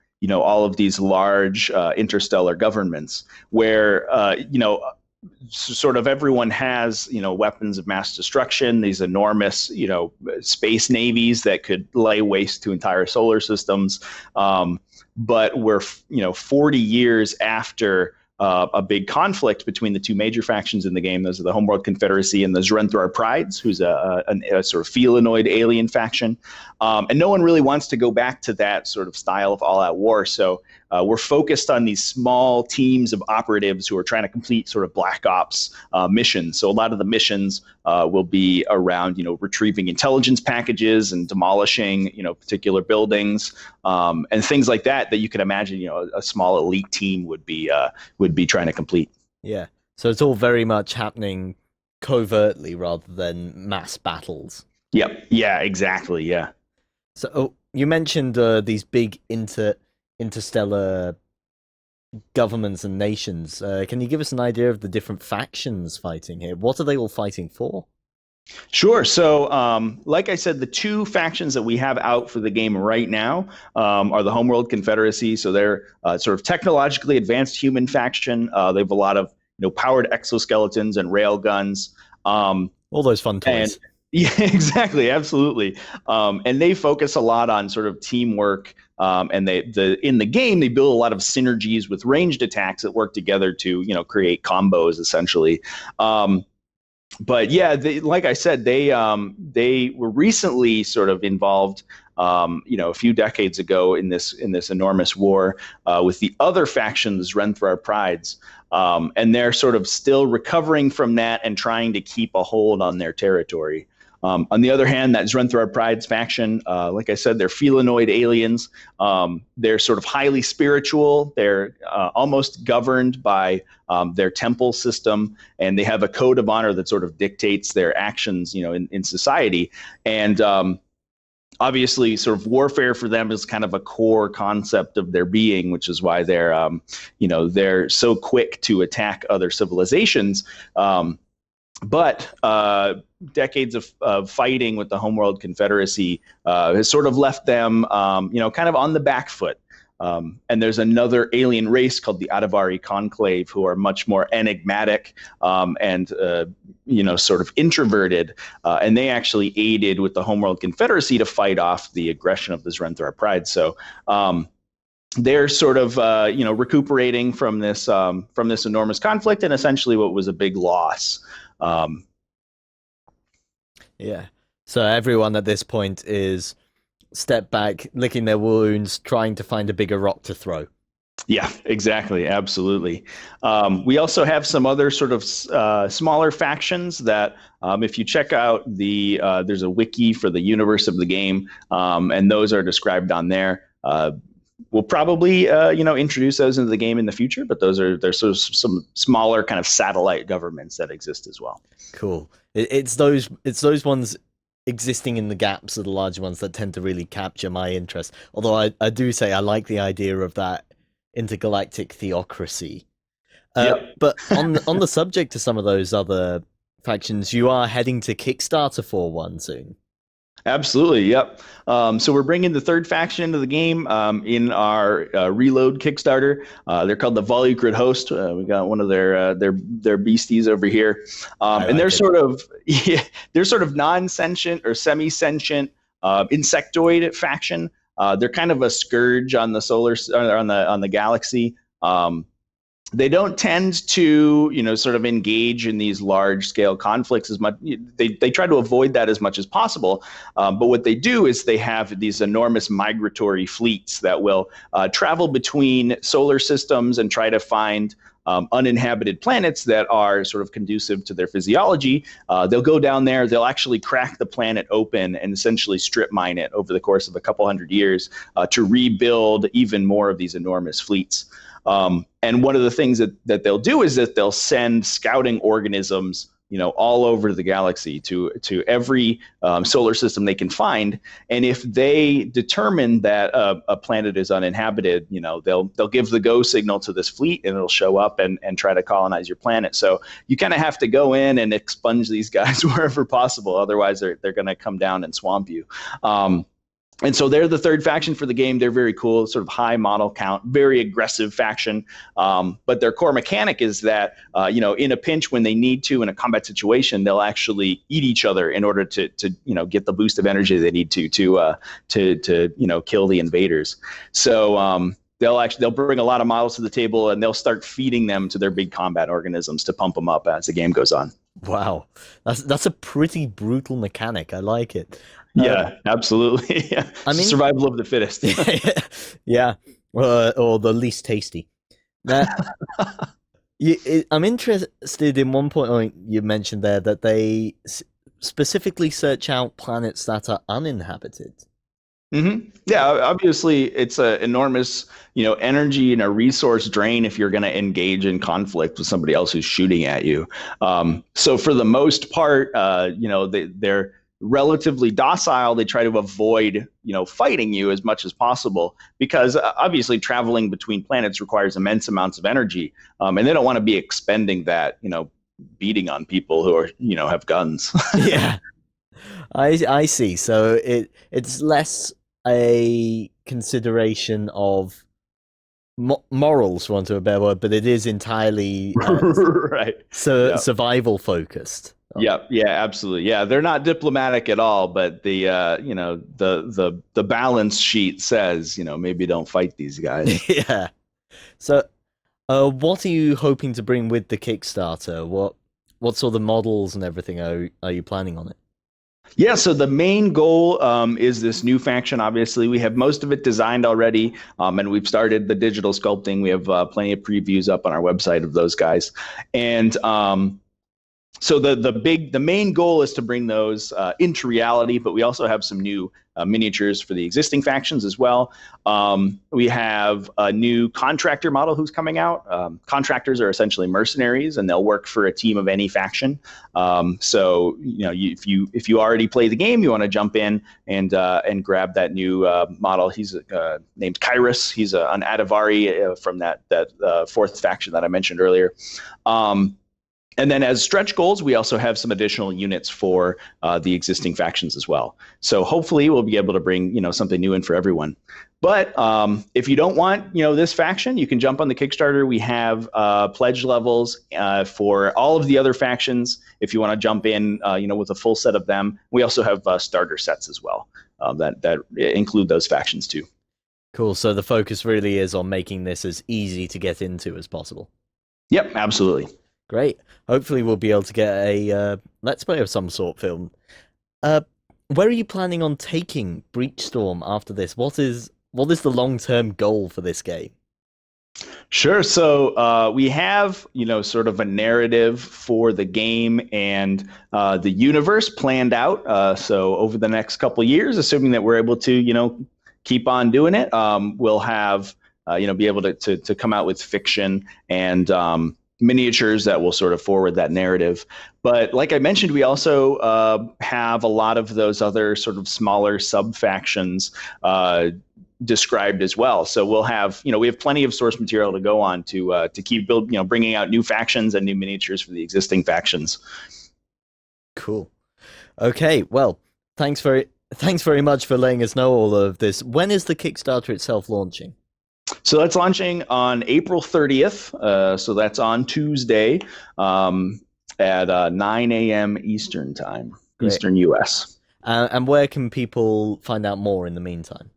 of these large interstellar governments, where sort of everyone has weapons of mass destruction, these enormous space navies that could lay waste to entire solar systems, but we're 40 years after a big conflict between the two major factions in the game. Those are the Homeworld Confederacy and the Zrenthrar Prides, who's a sort of felinoid alien faction, and no one really wants to go back to that sort of style of all-out war. So we're focused on these small teams of operatives who are trying to complete sort of black ops missions. So a lot of the missions will be around, retrieving intelligence packages and demolishing, particular buildings and things like that you could imagine, a small elite team would be trying to complete. Yeah. So it's all very much happening covertly rather than mass battles. Yep. Yeah, exactly. Yeah. So you mentioned these big interstellar governments and nations. Can you give us an idea of the different factions fighting here? What are they all fighting for? Sure. So, like I said, the two factions that we have out for the game right now are the Homeworld Confederacy. So they're sort of technologically advanced human faction. They have a lot of powered exoskeletons and rail guns. All those fun toys. Yeah, exactly, absolutely. And they focus a lot on sort of teamwork. And in the game, they build a lot of synergies with ranged attacks that work together to create combos essentially. But yeah, like I said, they were recently sort of involved, a few decades ago in this enormous war with the other factions, Zrenthrar Prides, and they're sort of still recovering from that and trying to keep a hold on their territory. On the other hand, that Zrenthrar Prides faction, like I said, they're felinoid aliens. They're sort of highly spiritual. They're almost governed by their temple system, and they have a code of honor that sort of dictates their actions, in society. And obviously, sort of warfare for them is kind of a core concept of their being, which is why they're so quick to attack other civilizations. But decades of fighting with the Homeworld Confederacy has sort of left them, kind of on the back foot. And there's another alien race called the Adavari Conclave, who are much more enigmatic and sort of introverted. And they actually aided with the Homeworld Confederacy to fight off the aggression of the Zrenthrar Pride. So they're sort of recuperating from this enormous conflict and essentially what was a big loss. Yeah. So everyone at this point is step back, licking their wounds, trying to find a bigger rock to throw. Yeah, exactly. Absolutely. We also have some other sort of smaller factions that if you check out there's a wiki for the universe of the game, and those are described on there. We'll probably introduce those into the game in the future, but there's sort of some smaller kind of satellite governments that exist as well. Cool. It's those ones existing in the gaps are the larger ones that tend to really capture my interest. Although I do say I like the idea of that intergalactic theocracy. Yep. But on the subject of some of those other factions, you are heading to Kickstarter for one soon. Absolutely, yep. So we're bringing the third faction into the game in our Reload Kickstarter. They're called the Volukrid Host. We got one of their beasties over here, and they're sort of non-sentient or semi-sentient insectoid faction. They're kind of a scourge on the on the galaxy. They don't tend to, sort of engage in these large scale conflicts as much. They try to avoid that as much as possible. But what they do is they have these enormous migratory fleets that will travel between solar systems and try to find uninhabited planets that are sort of conducive to their physiology. They'll go down there, they'll actually crack the planet open and essentially strip mine it over the course of a couple hundred years to rebuild even more of these enormous fleets. And one of the things that they'll do is that they'll send scouting organisms, all over the galaxy to every solar system they can find. And if they determine that a planet is uninhabited, they'll give the go signal to this fleet, and it'll show up and try to colonize your planet. So you kind of have to go in and expunge these guys wherever possible. Otherwise, they're going to come down and swamp you. And so they're the third faction for the game. They're very cool, sort of high model count, very aggressive faction. But their core mechanic is that, in a pinch when they need to, in a combat situation, they'll actually eat each other in order to get the boost of energy they need to kill the invaders. So they'll bring a lot of models to the table, and they'll start feeding them to their big combat organisms to pump them up as the game goes on. Wow, that's a pretty brutal mechanic. I like it. Yeah, absolutely. Yeah. I mean, survival of the fittest. Yeah, or the least tasty. I'm interested in one point you mentioned there that they specifically search out planets that are uninhabited. Mm-hmm. Yeah, obviously it's an enormous, energy and a resource drain if you're going to engage in conflict with somebody else who's shooting at you. So for the most part, they're relatively docile. They try to avoid, fighting you as much as possible, because obviously traveling between planets requires immense amounts of energy, and they don't want to be expending that, beating on people who are, have guns. Yeah, I see. So it's less a consideration of morals, for want of a better word, but it is entirely right. Survival focused. Yeah, absolutely. Yeah, they're not diplomatic at all, but the the balance sheet says, maybe don't fight these guys. Yeah. So, what are you hoping to bring with the Kickstarter? What sort of models and everything are you planning on it? Yeah, so the main goal is this new faction. Obviously, we have most of it designed already, and we've started the digital sculpting. We have plenty of previews up on our website of those guys, and so the main goal is to bring those into reality, but we also have some new miniatures for the existing factions as well. We have a new contractor model who's coming out. Contractors are essentially mercenaries, and they'll work for a team of any faction. So if you already play the game, you want to jump in and grab that new model. He's named Kairos. He's an Adavari from that fourth faction that I mentioned earlier. And then as stretch goals, we also have some additional units for the existing factions as well. So hopefully we'll be able to bring something new in for everyone. But if you don't want this faction, you can jump on the Kickstarter. We have pledge levels for all of the other factions. If you want to jump in, with a full set of them, we also have starter sets as well that include those factions too. Cool. So the focus really is on making this as easy to get into as possible. Yep, absolutely. Great. Hopefully we'll be able to get a Let's Play of some sort film. Where are you planning on taking Breachstorm after this? What is the long-term goal for this game? Sure. So we have, sort of a narrative for the game and the universe planned out. So over the next couple of years, assuming that we're able to, keep on doing it, we'll have, be able to come out with fiction and miniatures that will sort of forward that narrative. But like I mentioned, we also have a lot of those other sort of smaller sub-factions described as well. So we'll have, we have plenty of source material to go on to keep bringing out new factions and new miniatures for the existing factions. Cool. Okay, well, thanks very much for letting us know all of this. When is the Kickstarter itself launching? So that's launching on April 30th. So that's on Tuesday at 9 a.m. Eastern time, Great. Eastern US. And where can people find out more in the meantime?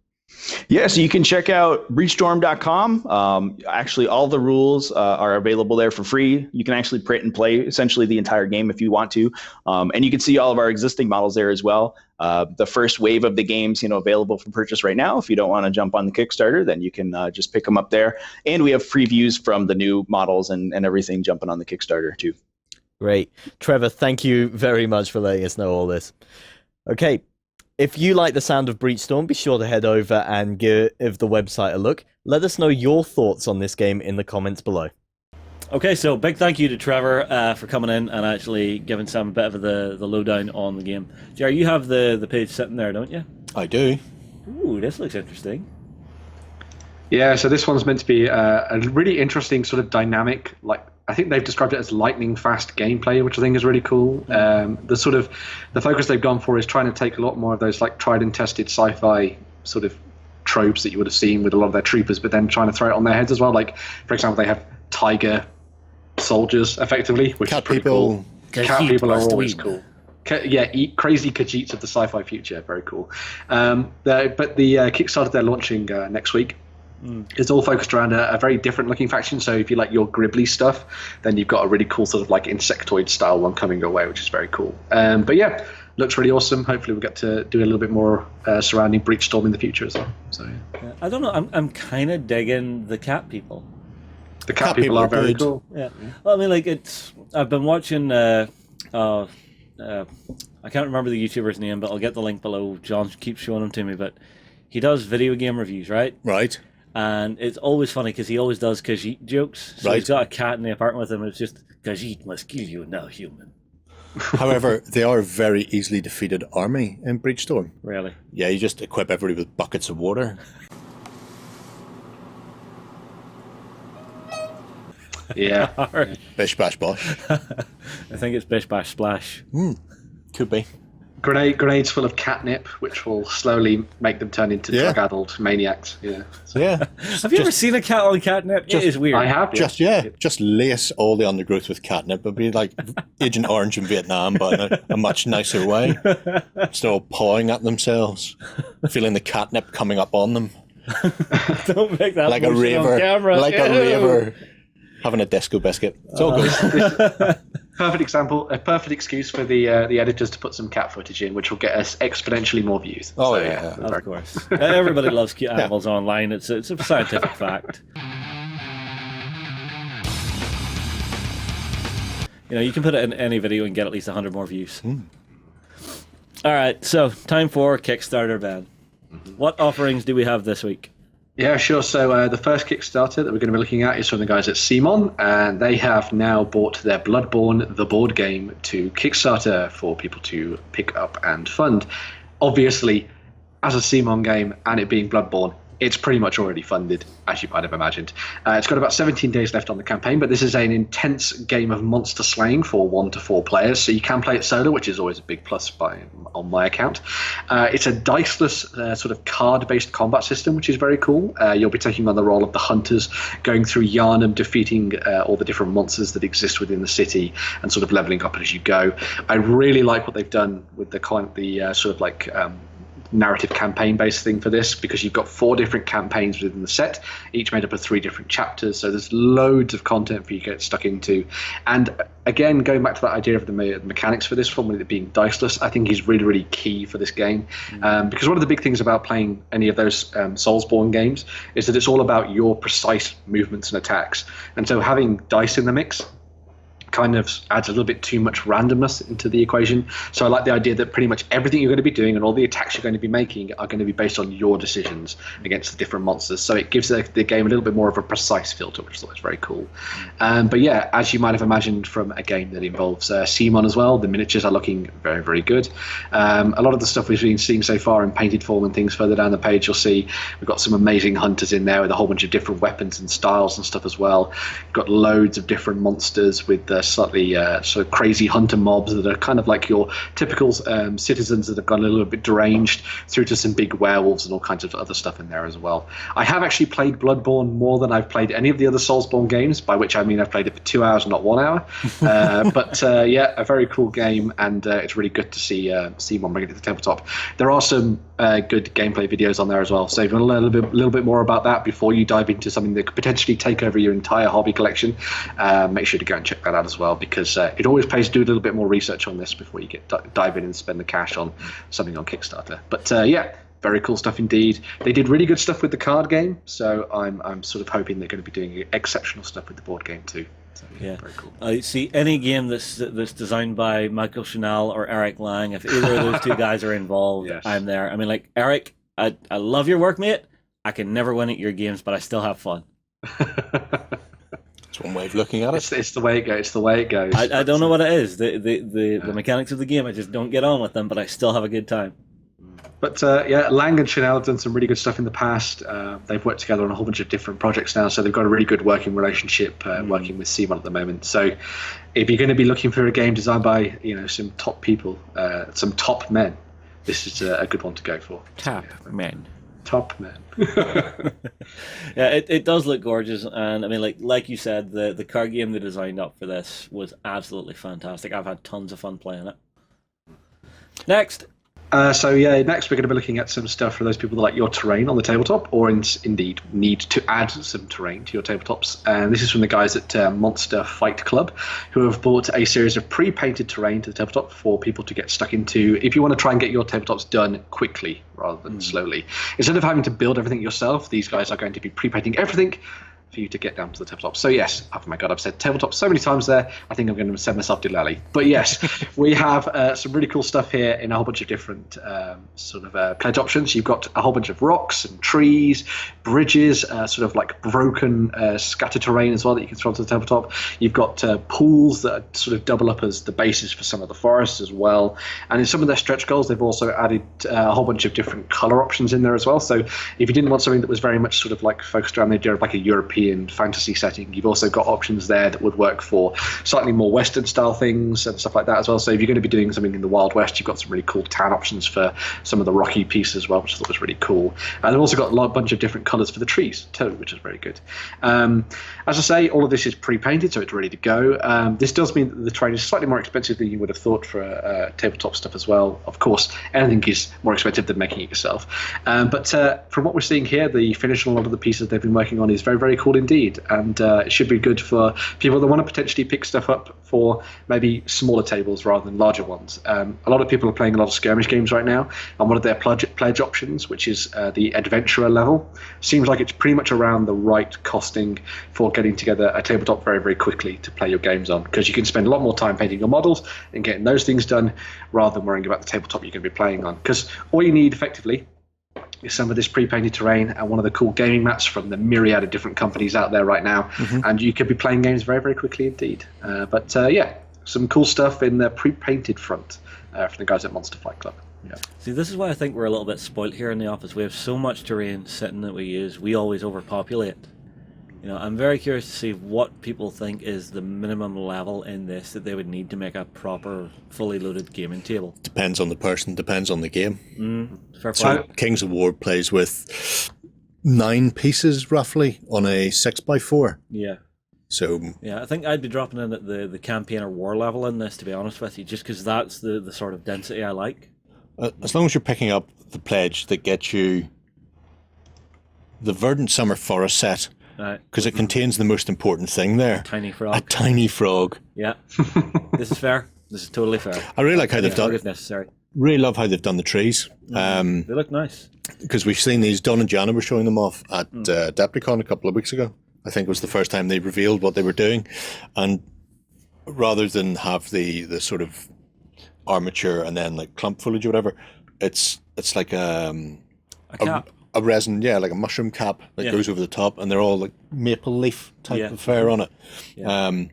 Yeah, so you can check out breachstorm.com. Actually, all the rules are available there for free. You can actually print and play essentially the entire game if you want to. And you can see all of our existing models there as well. The first wave of the games, available for purchase right now. If you don't want to jump on the Kickstarter, then you can just pick them up there. And we have previews from the new models and everything jumping on the Kickstarter too. Great. Trevor, thank you very much for letting us know all this. Okay. If you like the sound of Breachstorm, be sure to head over and give the website a look. Let us know your thoughts on this game in the comments below. Okay, so big thank you to Trevor for coming in and actually giving Sam a bit of the lowdown on the game. Jerry, you have the page sitting there, don't you? I do. Ooh, this looks interesting. Yeah, so this one's meant to be a really interesting sort of dynamic, I think they've described it as lightning fast gameplay, which I think is really cool. The focus they've gone for is trying to take a lot more of those tried and tested sci-fi sort of tropes that you would have seen with a lot of their troopers, but then trying to throw it on their heads as well. Like, for example, they have tiger soldiers, effectively, which is pretty cool. Cat people are always cool. Eat crazy Khajiits of the sci-fi future. Very cool. But the Kickstarter they're launching next week is all focused around a very different looking faction. So if you like your Gribbly stuff, then you've got a really cool sort of insectoid style one coming your way, which is very cool. But yeah, looks really awesome. Hopefully we'll get to do a little bit more surrounding Breachstorm in the future as well. So yeah. I don't know. I'm kind of digging the cat people. The cat people are very cool. Yeah. Well, I mean, I've been watching. I can't remember the YouTuber's name, but I'll get the link below. John keeps showing them to me, but he does video game reviews, right? Right. And it's always funny because he always does Khajiit jokes. So he's got a cat in the apartment with him, and it's just, Khajiit must kill you now, human. However, they are a very easily defeated army in Breachstorm. Really? Yeah, you just equip everybody with buckets of water. Yeah. Bish bash bosh. I think it's Bish Bash Splash. Could be. Grenades full of catnip, which will slowly make them turn into drug-addled maniacs. Yeah. So yeah. Have you ever seen a cat on catnip? It is weird. I have. Just lace all the undergrowth with catnip. It'd be like Agent Orange in Vietnam, but in a much nicer way. Still all pawing at themselves, feeling the catnip coming up on them. Don't make that like a raver, on camera. like a raver having a disco biscuit. It's all good. Perfect example, a perfect excuse for the editors to put some cat footage in, which will get us exponentially more views. Oh, so, yeah. Of course. Everybody loves cute animals online. It's a scientific fact. You can put it in any video and get at least 100 more views. All right, so time for Kickstarter, Ben. What offerings do we have this week? Yeah, sure. So the first Kickstarter that we're going to be looking at is from the guys at Simon, and they have now bought their Bloodborne, the board game, to Kickstarter for people to pick up and fund. Obviously, as a Simon game and it being Bloodborne, it's pretty much already funded, as you might have imagined. It's got about 17 days left on the campaign, but this is an intense game of monster slaying for 1 to 4 players, so you can play it solo, which is always a big plus on my account. It's a diceless sort of card-based combat system, which is very cool. You'll be taking on the role of the hunters, going through Yharnam, defeating all the different monsters that exist within the city, and sort of leveling up as you go. I really like what they've done with the narrative campaign based thing for this, because you've got 4 different campaigns within the set, each made up of 3 different chapters, so there's loads of content for you to get stuck into. And again, going back to that idea of the mechanics for this one, with it being diceless, I think is really, really key for this game. Because one of the big things about playing any of those Soulsborne games is that it's all about your precise movements and attacks, and so having dice in the mix kind of adds a little bit too much randomness into the equation. So I like the idea that pretty much everything you're going to be doing and all the attacks you're going to be making are going to be based on your decisions against the different monsters. So it gives the game a little bit more of a precise feel to it, which I thought was very cool. But yeah, as you might have imagined from a game that involves Simon as well, the miniatures are looking very, very good. A lot of the stuff we've been seeing so far in painted form and things further down the page, you'll see we've got some amazing hunters in there with a whole bunch of different weapons and styles and stuff as well. We've got loads of different monsters with slightly sort of crazy hunter mobs that are kind of like your typical citizens that have got a little bit deranged, through to some big werewolves and all kinds of other stuff in there as well. I have actually played Bloodborne more than I've played any of the other Soulsborne games, by which I mean I've played it for 2 hours, not 1 hour. But yeah, a very cool game, and it's really good to see one bring it to the tabletop. There are some good gameplay videos on there as well, so if you want to learn a little bit more about that before you dive into something that could potentially take over your entire hobby collection, make sure to go and check that out as well, because it always pays to do a little bit more research on this before you dive in and spend the cash on something on Kickstarter. But yeah, very cool stuff indeed. They did really good stuff with the card game, so I'm sort of hoping they're going to be doing exceptional stuff with the board game too. So, yeah, very cool. I see any game that's designed by Michael Chanel or Eric Lang. If either of those two guys are involved, yes, I'm there. I mean, like, Eric, I love your work, mate. I can never win at your games, but I still have fun. That's one way of looking at it. It's the way it goes. It's the way it goes. I don't know what it is. The mechanics of the game, I just don't get on with them, but I still have a good time. But yeah, Lang and Chanel have done some really good stuff in the past. They've worked together on a whole bunch of different projects now, so they've got a really good working relationship working with Sigmar at the moment. So if you're going to be looking for a game designed by some top people, some top men, this is a good one to go for. Top men. Yeah, it does look gorgeous, and I mean, like you said, the card game they designed up for this was absolutely fantastic. I've had tons of fun playing it. Next. So yeah, next we're going to be looking at some stuff for those people that like your terrain on the tabletop, or indeed need to add some terrain to your tabletops. And this is from the guys at Monster Fight Club, who have bought a series of pre-painted terrain to the tabletop for people to get stuck into if you want to try and get your tabletops done quickly rather than slowly. Instead of having to build everything yourself, these guys are going to be pre-painting everything for you to get down to the tabletop. So yes, oh my god, I've said tabletop so many times there, I think I'm going to send myself to Lally. But yes, we have some really cool stuff here in a whole bunch of different pledge options. You've got a whole bunch of rocks and trees, bridges, sort of like broken scattered terrain as well that you can throw onto the tabletop. You've got pools that sort of double up as the basis for some of the forests as well. And in some of their stretch goals, they've also added a whole bunch of different color options in there as well. So if you didn't want something that was very much sort of like focused around the idea of like a European fantasy setting, you've also got options there that would work for slightly more Western style things and stuff like that as well. So if you're going to be doing something in the Wild West, you've got some really cool tan options for some of the rocky pieces as well, which I thought was really cool. And they've also got a bunch of different colors for the trees too, which is very good. As I say, all of this is pre-painted, so it's ready to go. This does mean that the terrain is slightly more expensive than you would have thought for tabletop stuff as well. Of course, anything is more expensive than making it yourself. But from what we're seeing here, the finish on a lot of the pieces they've been working on is very, very cool indeed, and it should be good for people that want to potentially pick stuff up for maybe smaller tables rather than larger ones. A lot of people are playing a lot of skirmish games right now, and one of their pledge options, which is the adventurer level, seems like it's pretty much around the right costing for getting together a tabletop very, very quickly to play your games on, because you can spend a lot more time painting your models and getting those things done rather than worrying about the tabletop you're going to be playing on, because all you need effectively is some of this pre-painted terrain and one of the cool gaming mats from the myriad of different companies out there right now, and you could be playing games very, very quickly indeed. But yeah, some cool stuff in the pre-painted front from the guys at Monster Fight Club. Yeah. See, this is why I think we're a little bit spoilt here in the office. We have so much terrain sitting that we use. We always overpopulate. I'm very curious to see what people think is the minimum level in this that they would need to make a proper, fully loaded gaming table. Depends on the person, depends on the game. Fair So point. Kings of War plays with 9 pieces roughly on a 6x4. Yeah. So Yeah, I think I'd be dropping in at the campaign or war level in this, to be honest with you, just because that's the sort of density I like. as long as you're picking up the pledge that gets you the Verdant Summer Forest set, because it contains the most important thing there. Tiny frog. A tiny frog. Yeah. This is fair. This is totally fair. I really like how they've done it. If necessary. Really love how they've done the trees. They look nice. Because we've seen these. Don and Jana were showing them off at Adepticon a couple of weeks ago. I think it was the first time they revealed what they were doing. And rather than have the sort of armature and then like clump foliage or whatever, it's like A cap. a resin, like a mushroom cap that goes over the top, and they're all like maple leaf type of fare on it. Yeah.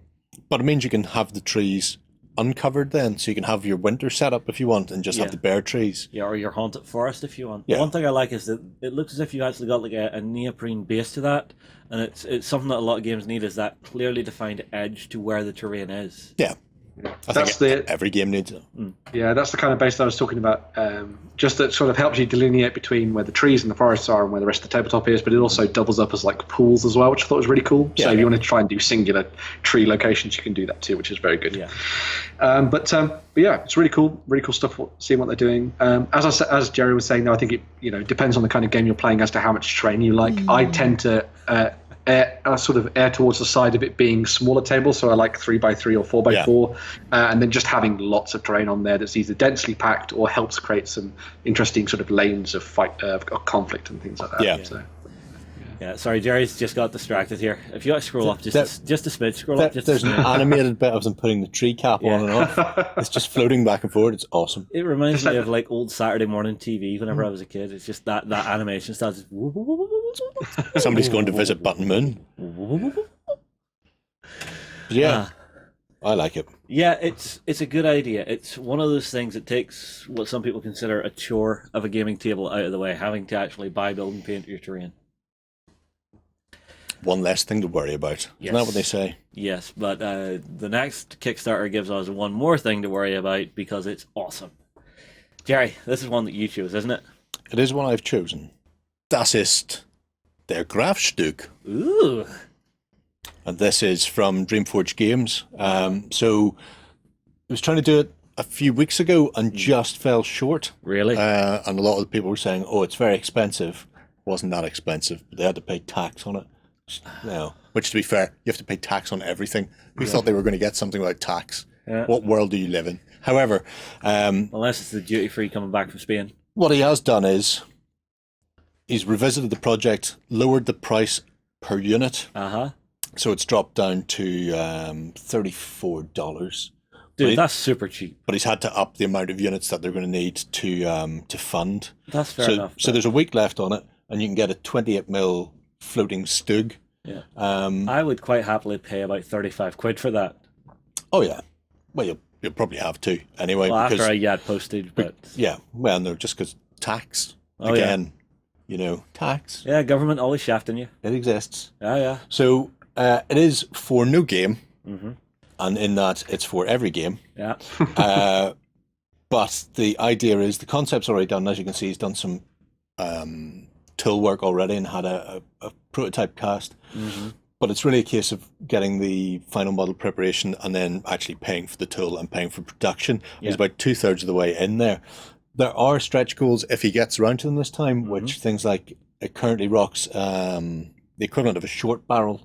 But it means you can have the trees uncovered then, so you can have your winter setup if you want, and just have the bare trees. Yeah, or your haunted forest if you want. Yeah. One thing I like is that it looks as if you actually got like a neoprene base to that, and it's something that a lot of games need, is that clearly defined edge to where the terrain is. Yeah. I That's think every game needs it. Yeah, that's the kind of base that I was talking about. Just that sort of helps you delineate between where the trees and the forests are and where the rest of the tabletop is, but it also doubles up as like pools as well, which I thought was really cool. So if you want to try and do singular tree locations, you can do that too, which is very good. Yeah. But yeah, it's really cool stuff. Seeing what they're doing. As Jerry was saying, though, I think it depends on the kind of game you're playing as to how much terrain you like. I tend to err towards the side of it being smaller tables, so I like 3x3 or 4x4, and then just having lots of terrain on there that's either densely packed or helps create some interesting sort of lanes of fight, of conflict and things like that. Yeah. So, Yeah, sorry, Jerry's just got distracted here. If you want to scroll up just a smidge, scroll up just a There's an smidge. animated bit of them putting the tree cap on and off. It's just floating back and forward. It's awesome. It reminds me of like old Saturday morning TV whenever I was a kid. It's just that animation starts. Somebody's going to visit Button Moon. Yeah, I like it. Yeah, it's a good idea. It's one of those things that takes what some people consider a chore of a gaming table out of the way, having to actually buy, build, and paint your terrain. One less thing to worry about. Yes. Isn't that what they say? Yes, but the next Kickstarter gives us one more thing to worry about because it's awesome. Jerry, this is one that you chose, isn't it? It is one I've chosen. Das ist der Grafstück. Ooh. And this is from Dreamforge Games. So I was trying to do it a few weeks ago and just fell short. Really? And a lot of the people were saying, oh, it's very expensive. It wasn't that expensive, but they had to pay tax on it. Which, to be fair, you have to pay tax on everything. Who thought they were going to get something without tax? Yeah. What world do you live in? However, Unless it's the duty-free coming back from Spain. what he has done is he's revisited the project, lowered the price per unit. Uh-huh. So it's dropped down to $34. Dude, that's super cheap. But he's had to up the amount of units that they're going to need to fund. That's fair enough. So there's a week left on it, and you can get a 28mm floating Stug. Yeah. I would quite happily pay about 35 quid for that. Oh yeah. Well, you'll probably have to anyway. Well, because, after I get postage, but yeah. Well, no, just because tax Oh, again. Tax. yeah, government always shafting you. It exists. Yeah. So it is for no game, Mm-hmm. and in that it's for every game. Yeah. But the idea is the concept's already done. As you can see, he's done some tool work already and had a prototype cast. Mm-hmm. But it's really a case of getting the final model preparation and then actually paying for the tool and paying for production. Yeah. He's about 2/3 of the way in there. There are stretch goals if he gets around to them this time, which things like it currently rocks the equivalent of a short barrel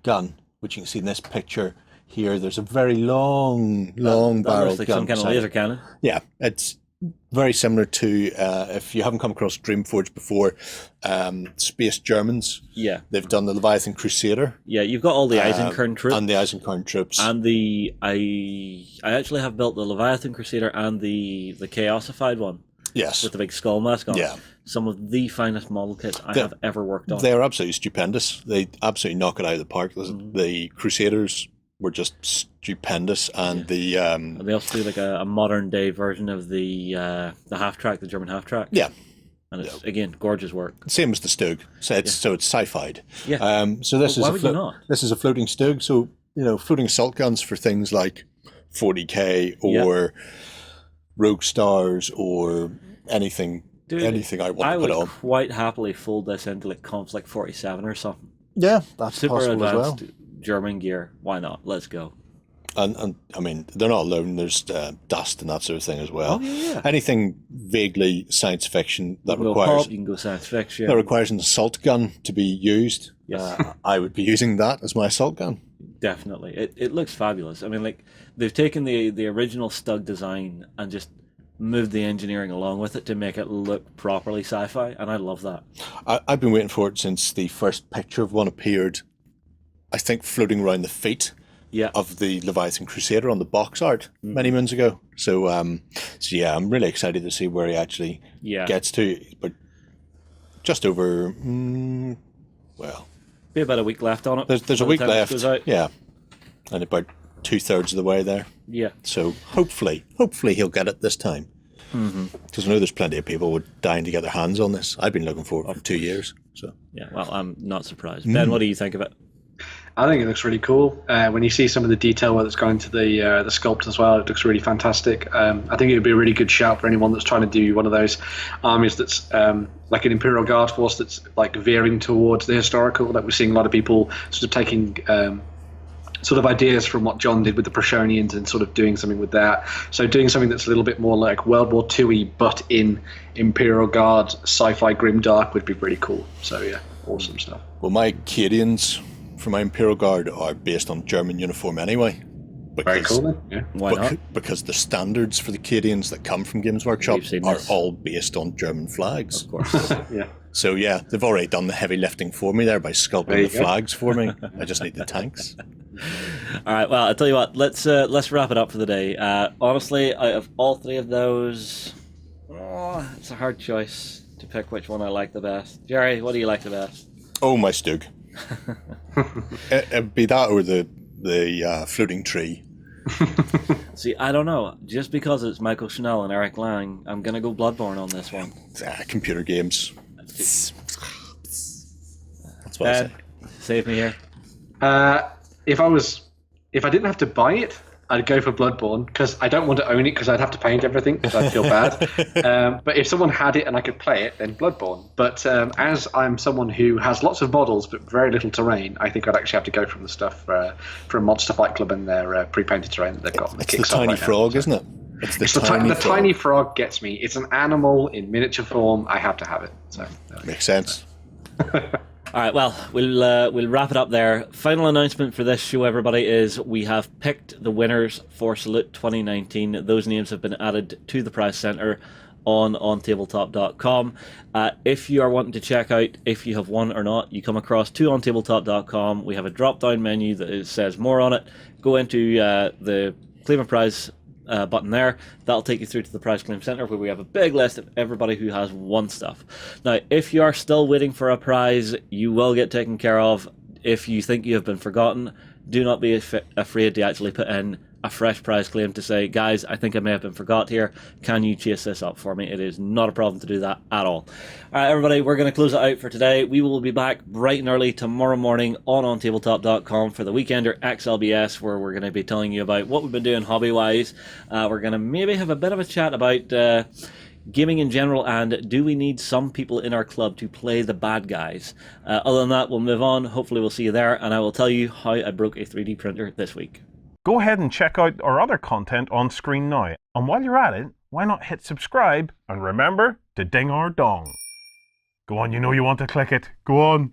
gun, which you can see in this picture here. There's a very long That barrel looks like gun. some kind of beside laser it. cannon. Yeah, it's very similar to, if you haven't come across Dreamforge before, Space Germans. Yeah. They've done the Leviathan Crusader. Yeah, you've got all the Eisenkern troops. And the Eisenkern troops. And I actually have built the Leviathan Crusader and the Chaosified one Yes. with the big skull mask on. Yeah. Some of the finest model kits I have ever worked on. They're absolutely stupendous. They absolutely knock it out of the park. The Crusaders were just stupendous, and And they also do like a modern day version of the half track, the German half track. yeah, And it's again gorgeous work. same as the Stug. So it's sci-fi'd. Yeah. So this Well, why is would you not? this is a floating Stug. So floating assault guns for things like 40k or Rogue Stars or anything. Dude, anything I want I to would put on. quite happily fold this into like Conflict 47 or something. Yeah, that's Super possible as well. advanced German gear. Why not? Let's go. And I mean, they're not alone. There's dust and that sort of thing as well. Oh, yeah. Anything vaguely science fiction that You can go requires pulp, you can go science fiction. that requires an assault gun to be used. Yes. I would be using that as my assault gun. Definitely. It looks fabulous. I mean, like, they've taken the original Stug design and just moved the engineering along with it to make it look properly sci-fi, and I love that. I've been waiting for it since the first picture of one appeared, I think floating around the feet of the Leviathan Crusader on the box art many moons ago. So, yeah, I'm really excited to see where he actually gets to. But just over, be about a week left on it. There's a by the week time this left. goes out. Yeah. And about 2/3 of the way there. Yeah. So hopefully he'll get it this time. Because I know there's plenty of people who dying to get their hands on this. I've been looking for it for 2 years. So Yeah, well, I'm not surprised. Ben, what do you think of it? I think it looks really cool. When you see some of the detail that's gone into the sculpt as well, it looks really fantastic. I think it would be a really good shout for anyone that's trying to do one of those armies that's like an Imperial Guard force that's like veering towards the historical. Like we're seeing a lot of people sort of taking sort of ideas from what John did with the Prashonians and sort of doing something with that. So doing something that's a little bit more like World War II-y, but in Imperial Guard sci-fi grimdark would be pretty cool. So yeah, awesome stuff. well, my Cadians for my Imperial Guard are based on German uniform anyway. Very cool then. Yeah. Why not? Because the standards for the Cadians that come from Games Workshop We've seen are this. all based on German flags. Of course. Yeah. So yeah, they've already done the heavy lifting for me there by There sculpting you the go. flags for me. I just need the tanks. All right. Well, I'll tell you what. Let's wrap it up for the day. Honestly, out of all three of those, it's a hard choice to pick which one I like the best. Jerry, what do you like the best? Oh my Stug. It'd be that or the floating tree. See, I don't know. Just because it's Michael Chanel and Eric Lang, I'm gonna go Bloodborne on this one. Computer games. That's what I say. Save me here. If I didn't have to buy it, I'd go for Bloodborne because I don't want to own it because I'd have to paint everything because I'd feel bad. But if someone had it and I could play it, then Bloodborne. But as I'm someone who has lots of models but very little terrain, I think I'd actually have to go from the stuff from Monster Fight Club and their pre-painted terrain that they've got. On the It's the Kickstarter tiny right now. frog, isn't it? It's the The frog. tiny frog gets me. It's an animal in miniature form. I have to have it. So Makes sense. All right, well, we'll wrap it up there. Final announcement for this show, everybody, is we have picked the winners for Salute 2019. Those names have been added to the prize center on OnTabletop.com. If you are wanting to check out if you have won or not, you come across to OnTabletop.com. We have a drop-down menu that says more on it. Go into the Claim a Prize button there. That'll take you through to the prize claim center where we have a big list of everybody who has won stuff. Now, if you are still waiting for a prize, you will get taken care of. If you think you have been forgotten, do not be afraid to actually put in a fresh prize claim to say, guys, I think I may have been forgot here. Can you chase this up for me? It is not a problem to do that at all. All right, everybody, we're going to close it out for today. We will be back bright and early tomorrow morning on OnTabletop.com for the Weekender XLBS, where we're going to be telling you about what we've been doing hobby-wise. We're going to maybe have a bit of a chat about gaming in general, and do we need some people in our club to play the bad guys? Other than that, we'll move on. Hopefully we'll see you there, and I will tell you how I broke a 3D printer this week. Go ahead and check out our other content on screen now. And while you're at it, why not hit subscribe and remember to ding our dong. Go on, you know you want to click it. Go on.